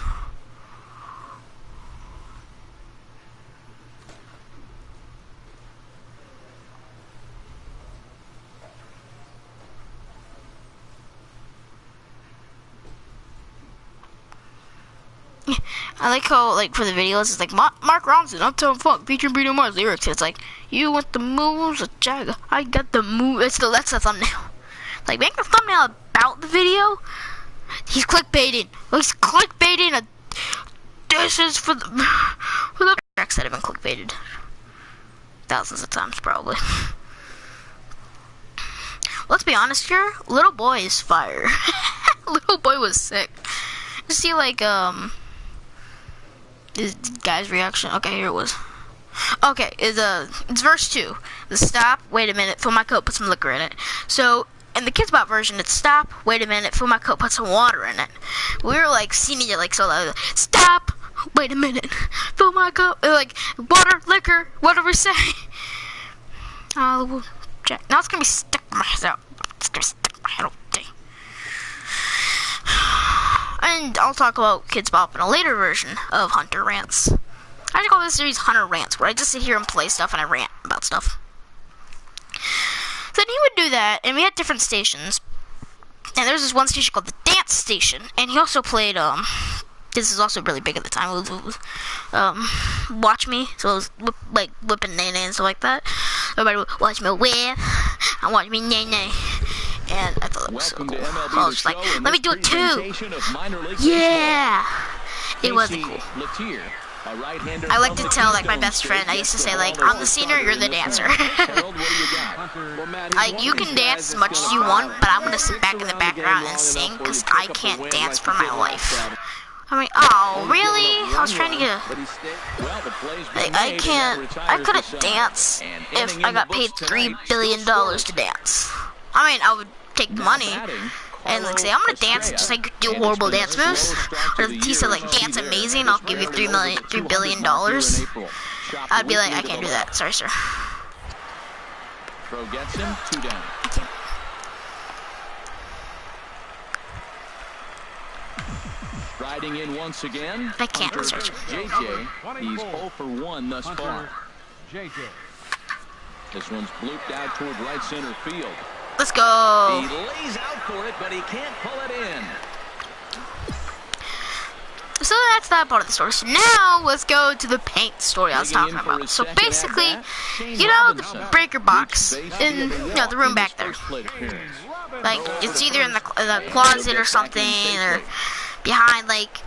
I like how, like, for the videos, it's like, Mark Ronson, Uptown Funk, featuring Bruno Mars lyrics. It's like, you want the moves, a Jagger, I got the move. That's the thumbnail. Like, make the thumbnail about the video. He's clickbaiting. He's clickbaiting. This is for the tracks that have been clickbaited. thousands of times probably. Let's be honest here, Little Boy is fire. Little Boy was sick. You see, like, this guy's reaction. Okay, here it was. Okay, it's verse 2. The stop, wait a minute, fill my coat, put some liquor in it. So, in the Kids Bop version, it's stop, wait a minute, fill my coat, put some water in it. We were, like, singing it, like, so loud. Stop, wait a minute, fill my coat, like, water, liquor, what do we say? Now it's gonna be stuck in my head out. It's gonna be stuck in my head all day. And I'll talk about Kids Bop in a later version of Hunter Rants. I just call this series Hunter Rants, where I just sit here and play stuff and I rant about stuff. So then he would do that, and we had different stations. And there was this one station called the Dance Station, and he also played, this is also really big at the time, it was Watch Me, so it was like whipping nay-nay and stuff like that. Everybody would watch me whip, and watch me nay-nay. And I thought it was so cool. So I was just like, let me do it too! Yeah! It wasn't cool. I like to tell, like, my best friend, I used to say, like, I'm the singer, you're the dancer. Like, you can dance as much as you want, but I'm gonna sit back in the background and sing, because I can't dance for my life. I mean, oh, really? I was trying to get a... Like, I couldn't dance if I got paid $3 billion to dance. I mean, I would take the money and, like, say, I'm gonna dance, just, like, do horrible dance moves. But if he said, like, dance amazing, I'll give you $3 billion. I'd be like, I can't do that. Sorry, sir. Throw gets him, 2 down. Riding in once again. I can't. Sorry, sir. JJ, he's 0 for 1 thus far. JJ. This one's blooped out toward right center field. Let's go. He lays out for it, but he can't pull it in. So that's that part of the story. So now let's go to the paint story I was talking about. So basically, you know the breaker box in the room back there. Like, it's either in the closet or something, or behind like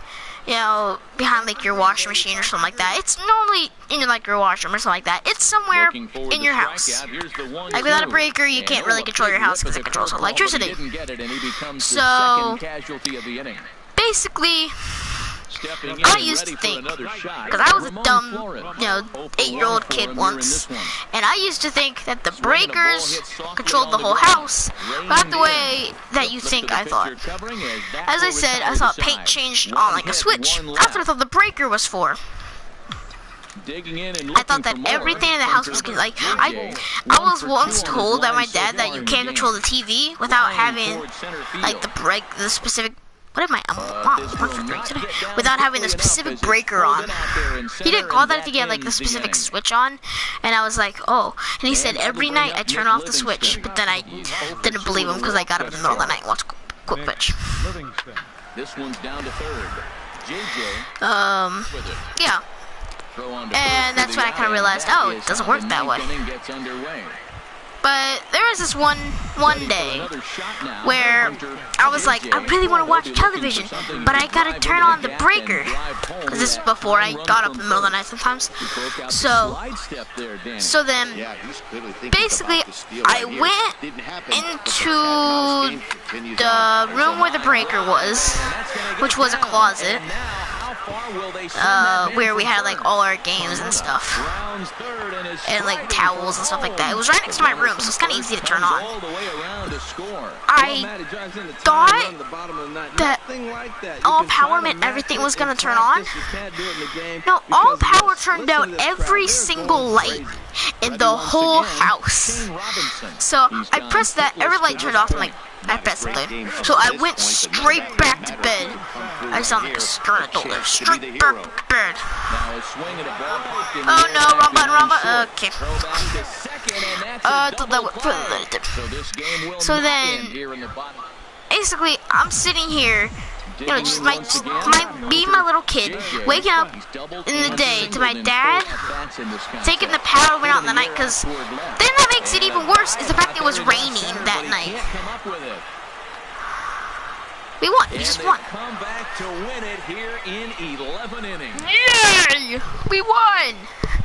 your washing machine or something like that. It's normally in like your washroom or something like that. It's somewhere in your house. Like, without a breaker, you can't really control your house because it controls electricity. So basically, I used to think, because I was a dumb, 8-year-old kid once, and I used to think that the breakers controlled the whole house, not the way that you think I thought. As I said, I thought paint changed on like a switch. That's what I thought the breaker was for. I thought that everything in the house was like, I was once told by my dad that you can't control the TV without having like the specific. What am I? Mom, without having the specific breaker on. He didn't call that if you get like the specific switch on, and I was like, oh. And he said every night I turn off the switch, but then I didn't believe him because I got up in the middle of the night and watched Quick Pitch. This one's down to third. JJ. Yeah. And that's when I kind of realized, oh, it doesn't work that way. But there was this one day where I was like, I really want to watch television, but I gotta turn on the breaker. Because this is before I got up in the middle of the night sometimes. So then, basically, I went into the room where the breaker was, which was a closet. Where we had like all our games and stuff, and like towels and stuff like that. It was right next to my room, so it's kind of easy to turn on. I thought that all power meant everything was gonna turn on. No, all power turned out every single light in the whole house. So I pressed that, every light turned off. I'm like, I pressed something. So I went straight back to bed. I sound like a stern adult there. Straight back to bed. Oh no, wrong button. Okay. So then, basically, I'm sitting here, just my little kid, waking up in the day to my dad taking the power went out in the night, because then that makes it even worse is the fact it was raining that night. We won. we just won. Come back to win it here in 11 innings. Yay! We won!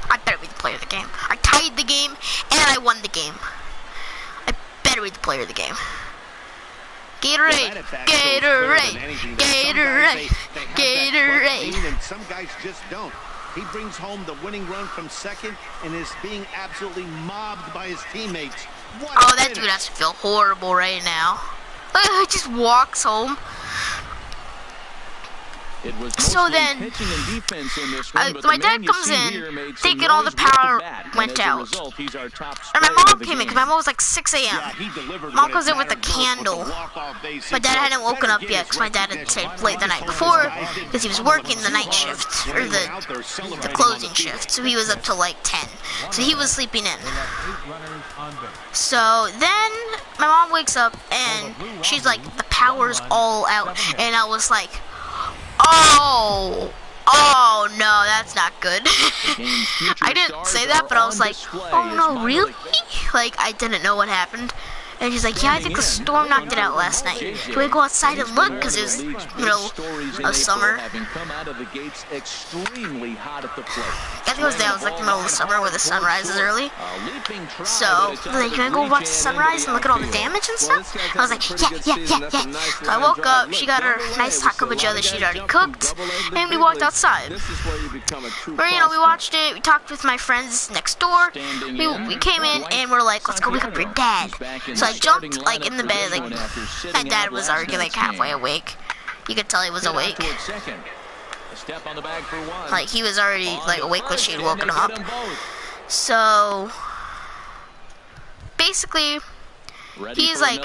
I better be the player of the game. I tied the game, and I won the game. I better be the player of the game. Gatorade, Gatorade, Gatorade, Gatorade. And some guys just don't. He brings home the winning run from second and is being absolutely mobbed by his teammates. Oh, that dude has to feel horrible right now. He just walks home. It was So then, pitching and defense in this one, but my the dad man you comes see in, here made some thinking all the noise with power bat, and went as a out. result, he's our top And my scorer mom of the came in, game. because my mom was like 6 a.m. Mom comes in with a candle. My dad hadn't woken up yet, because my dad had stayed late the night before, because he was working the night shift, or the closing shift, so he was up till like 10. So he was sleeping in. So then, my mom wakes up, and she's like, the power's all out, and I was like, oh no, that's not good. I didn't say that, but I was like, oh no, really? Like, I didn't know what happened. And she's like, yeah, I think the storm knocked it out last night. Can we go outside and look? Because it was middle of summer. I think it was like the middle of the summer where the sun rises early. So, I was like, can I go watch the sunrise and look at all the damage and stuff? I was like, yeah. So I woke up, she got her nice Taco Joe that she'd already cooked, and we walked outside. Where, you know, we watched it, we talked with my friends next door, we came in, and we're like, let's go wake up your dad. So I jumped, like, in the bed, like, my dad was already, like, halfway awake. You could tell he was awake. Like, he was already, like, awake when she had woken him up. So, basically, he's like,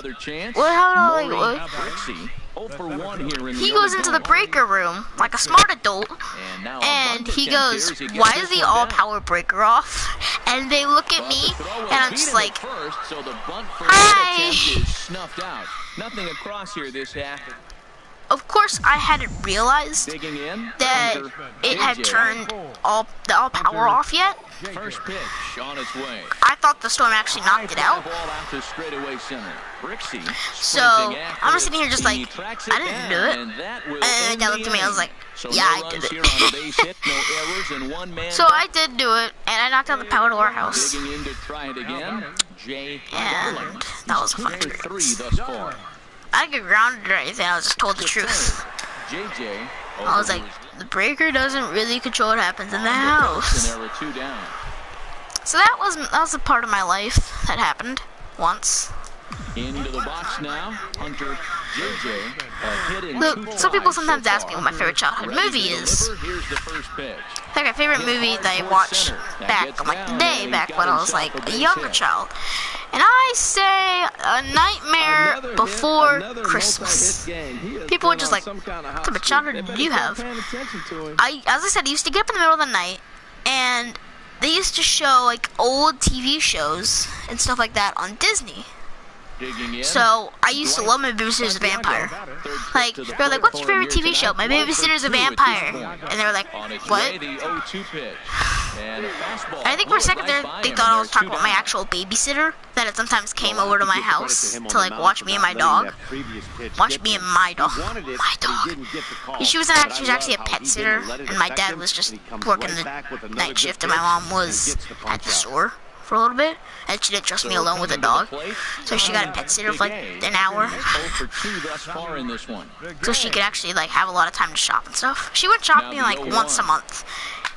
he goes into the breaker room, like a smart adult, and he goes, why is the all-power breaker off? And they look at me, and I'm just like, hi. Nothing across here this half. Of course, I hadn't realized that it had turned the all power off yet. First pitch on its way. I thought the storm actually knocked it out. So I'm just sitting here just like, I didn't do it. And Dad looked at me, I was like, yeah, I did it. So I did do it, and I knocked out the power to our house. And that was a fun experience. I didn't get grounded or anything, I was just told the truth. I was like, the breaker doesn't really control what happens in the house. So that was a part of my life that happened once. Into the box now, Hunter JJ. Look, some people sometimes ask me what my favorite childhood movie is. Like my favorite movie that I watched back, like today, back when I was like a younger child. And I say A Nightmare Before Christmas. People are just like, what type of childhood do you have? As I said, I used to get up in the middle of the night, and they used to show like old TV shows and stuff like that on Disney. So I used to love My Babysitter's a Vampire. Like, they were like, what's your favorite TV show? My Babysitter's a Vampire. And they were like, what? I think for a second there, they thought I was talking about my actual babysitter that had sometimes came over to my house to like watch me and my dog. Watch me and my dog. My dog. She was actually a pet sitter, and my dad was just working the night shift, and my mom was at the store for a little bit, and she didn't trust me alone with a dog, so she got a pet sitter for like an hour, so she could actually like have a lot of time to shop and stuff. She went shopping like once a month,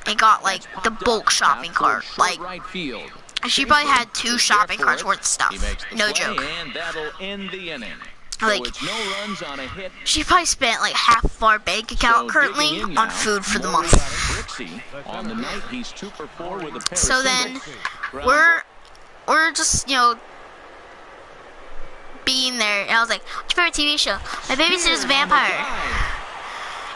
and got like the bulk shopping cart, like she probably had 2 shopping carts worth of stuff, no joke. Like, she probably spent like half of our bank account currently on food for the month. So then, we're just, you know, being there, and I was like, what's your favorite TV show? My Babysitter's a Vampire.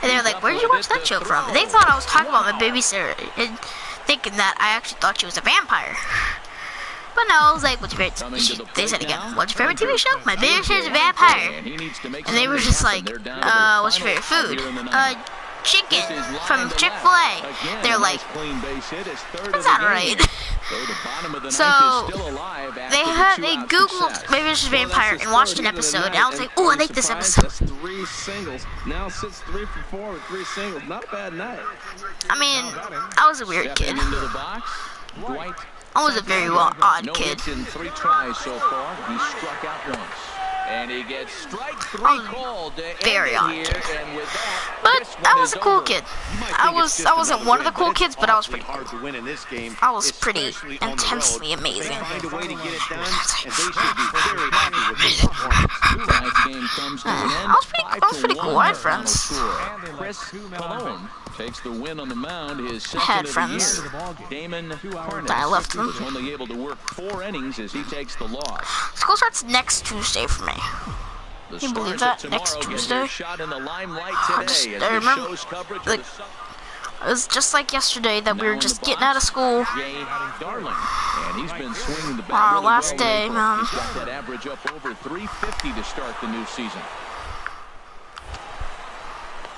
And they were like, where did you watch that show from? And they thought I was talking about my babysitter, and thinking that I actually thought she was a vampire. But no, I was like, what's your favorite? They said again, what's your favorite TV show? My babysitter's a vampire. And they were just like, what's your favorite food? chicken from Chick-fil-A. They're like, that's not right. So they Googled Maybe It's a Vampire and watched an episode, and I was like, oh, I like this episode. 3 singles. Now sits 3 for 4 with 3 singles. Not a bad night. I mean, I was a weird kid. I was a very odd kid. In 3 tries so far. He struck out once. And he gets strike 3 called. Very odd kid. But I was a cool kid. I wasn't one of the cool kids, but I was pretty cool. I was pretty intensely amazing. I was pretty cool. I had friends. Chris Malone takes the win on the mound. His I had friends. Damon I left them. was only able to work 4 innings as he takes the loss. School starts next Tuesday for me. Can you believe that? Next Tuesday? I remember, like, it was just like yesterday that we were just getting out of school. And he's been swinging the bat Our last day, man. He's got that average up over 350 to start the new season.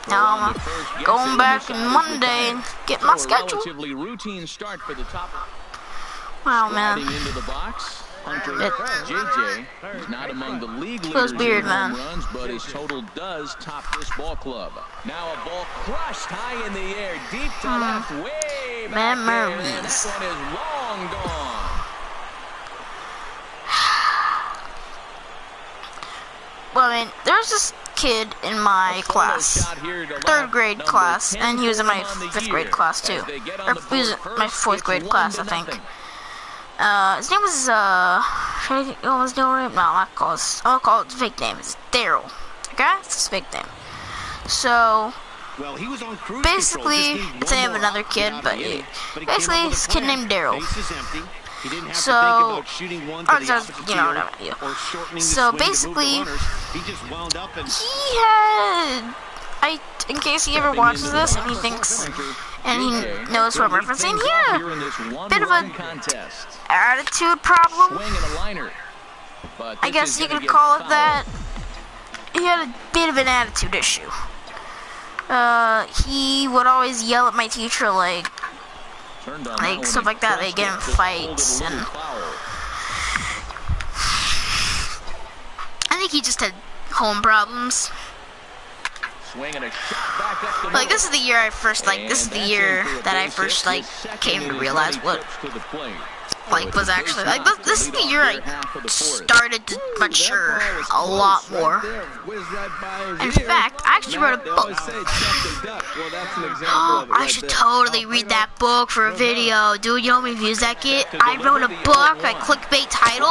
Now I'm going back on Monday and get my schedule. Relatively routine start for the top. Wow, man. Into the box. Hunter JJ is not among the league Feels leaders weird, in man. home runs, but his total does top this ball club. Now a ball crushed high in the air, deep to left, way back there. And that one is long gone. Well, I mean, there's this kid in my class, 3rd grade class, and he was in my 5th grade class too. Or he was in my 4th grade class, I think. His name was, should I think, oh, his name right? No, not call his, I'll call it his fake name. It's Daryl. Okay? It's his fake name. So, basically, it's the name of another kid, but basically, it's a kid named Daryl. So, you know what I mean. So, basically, he had, in case he ever watches this and he thinks, and he knows what I'm referencing, he had a bit of an attitude problem. I guess you could call it that. He had a bit of an attitude issue. He would always yell at my teacher, like stuff like that. They get in fights, and I think he just had home problems. Like, this is the year I first, this is the year that I first, came to realize what, was actually, this is the year I started to mature a lot more. In fact, I actually wrote a book. I should totally read that book for a video. Dude, you know how many views that get? I wrote a book, a clickbait title.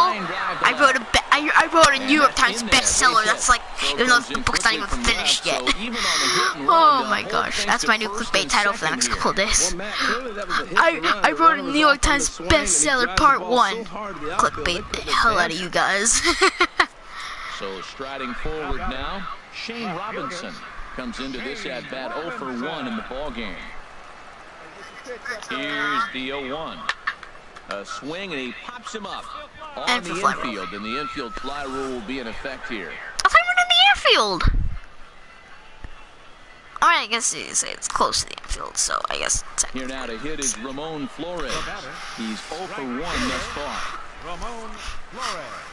I wrote a New York Times bestseller. That's even though the book's not even finished yet. Oh my gosh, that's my new clickbait title for the next couple of days. I wrote a New York Times bestseller part 1. Clickbait the hell out of you guys. So striding forward now, Shane Robinson comes into this at bat 0 for 1 in the ball game. Here's the 0-1. A swing, and he pops him up on the infield, and the infield fly rule will be in effect here. I thought he went in the airfield. I mean, I guess you say it's close to the infield, so I guess here now to hit is Ramon Flores. He's 0 for 1 thus far. Ramon Flores.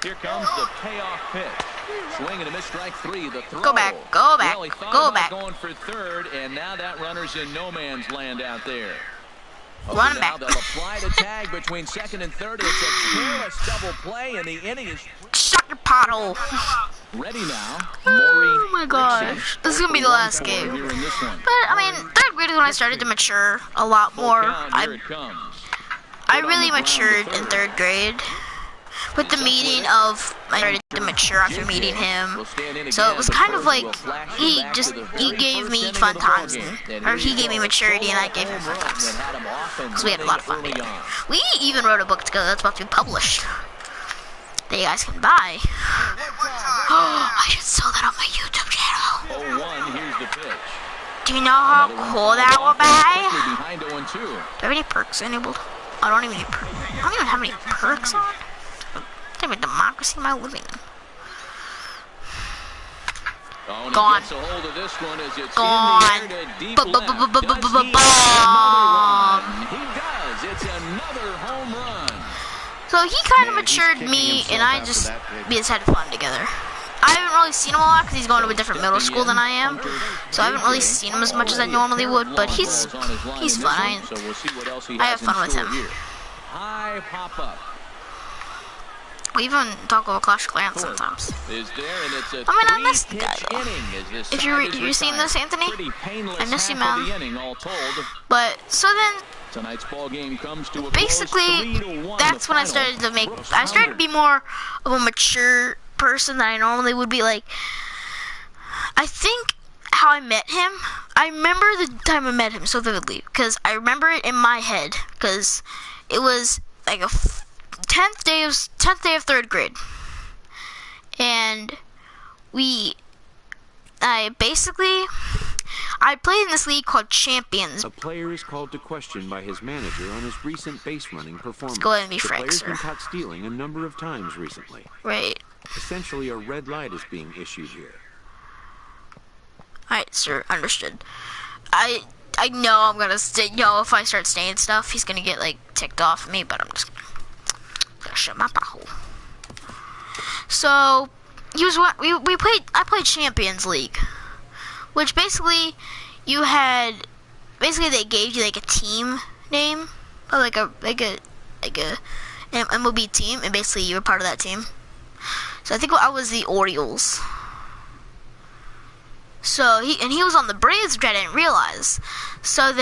Here comes the payoff pitch. Swing and a miss, strike 3. The throw. Go back, go back, well, go back. Going for 3rd, and now that runner's in no man's land out there. Run back. They'll apply the tag between 2nd and 3rd. It's a careless double play, and the inning is. Shut your pothole. Ready now. Oh my gosh, this is gonna be the last game. But I mean, 3rd grade is when I started to mature a lot more. I really matured in 3rd grade. With the meeting of, I started to mature after meeting him. So it was kind of like, he gave me fun times, or he gave me maturity and I gave him fun times. Because we had a lot of fun together. We even wrote a book together that's about to be published, that you guys can buy. I should sell that on my YouTube channel. 0-1, here's the pitch. Do you know how cool that will be? Do I have any perks enabled? I don't even have any perks on. What type of democracy am I living in? Oh, and Gone. he gets a hold of this one as it's Gone. in the air to deep Bomb. left. Does he hit another one? He does. It's another home run. So he kind of Man, he's matured kicking me, himself and I after just that hit. we just had fun together. I haven't really seen him a lot because he's going to a different middle school than I am, so I haven't really seen him as much as I normally would. But he's fun. So we'll see what else he I has have fun in with store him. here. High pop up. We even talk about Clash of Clans sometimes. Is there, and it's a I mean, I miss the guy, three-pitch though. inning as this If side is you've seen retired. this, Anthony, Pretty painless I miss you, half of man. the inning, all told. But so then, Tonight's ball game comes to a basically, close, 3-1 that's the when I final. started to make. I started to be more of a mature person than I normally would be. Like, I think how I met him. I remember the time I met him so vividly because I remember it in my head because it was like a 10th day of 3rd grade, and I played in this league called Champions. A player is called to question by his manager on his recent base running performance. Go ahead and be the frank, player's sir. been caught stealing a number of times recently. Right. Essentially, a red light is being issued here. Alright, sir, understood. I know I'm gonna if I start saying stuff, he's gonna get like ticked off at me, but I'm just gonna shut my mouth. So I played Champions League, which basically they gave you like a team name, or like a MLB team, and basically you were part of that team. So I think I was the Orioles. So he was on the Braves, which I didn't realize. So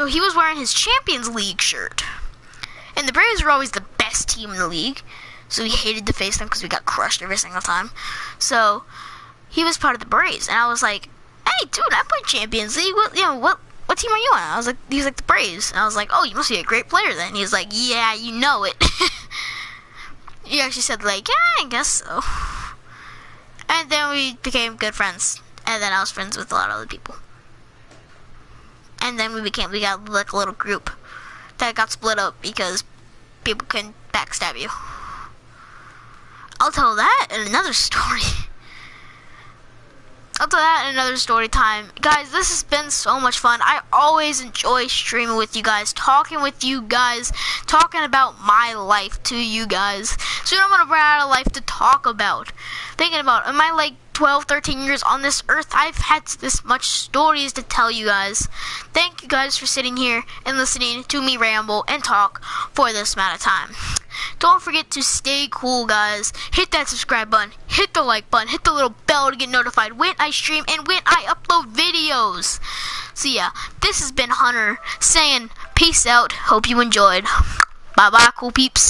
he was wearing his Champions League shirt, and the Braves were always the best team in the league. So we hated to face them because we got crushed every single time. So he was part of the Braves, and I was like, "Hey, dude, I played Champions League. What team are you on?" He was like the Braves, and I was like, "Oh, you must be a great player then." And he was like, "Yeah, you know it." He actually said like, "Yeah, I guess so." And then we became good friends, and then I was friends with a lot of other people. And then we got like a little group that got split up because people couldn't backstab you. I'll tell that in another story. I'll tell that in another story time. Guys, this has been so much fun. I always enjoy streaming with you guys, talking with you guys, talking about my life to you guys. Soon I'm going to run out of life to talk about. Thinking about, am I like 12, 13 years on this earth? I've had this much stories to tell you guys. Thank you guys for sitting here and listening to me ramble and talk for this amount of time. Don't forget to stay cool, guys. Hit that subscribe button, hit the like button, hit the little bell to get notified when I stream and when I upload videos. So yeah, this has been Hunter saying peace out. Hope you enjoyed. Bye bye, cool peeps.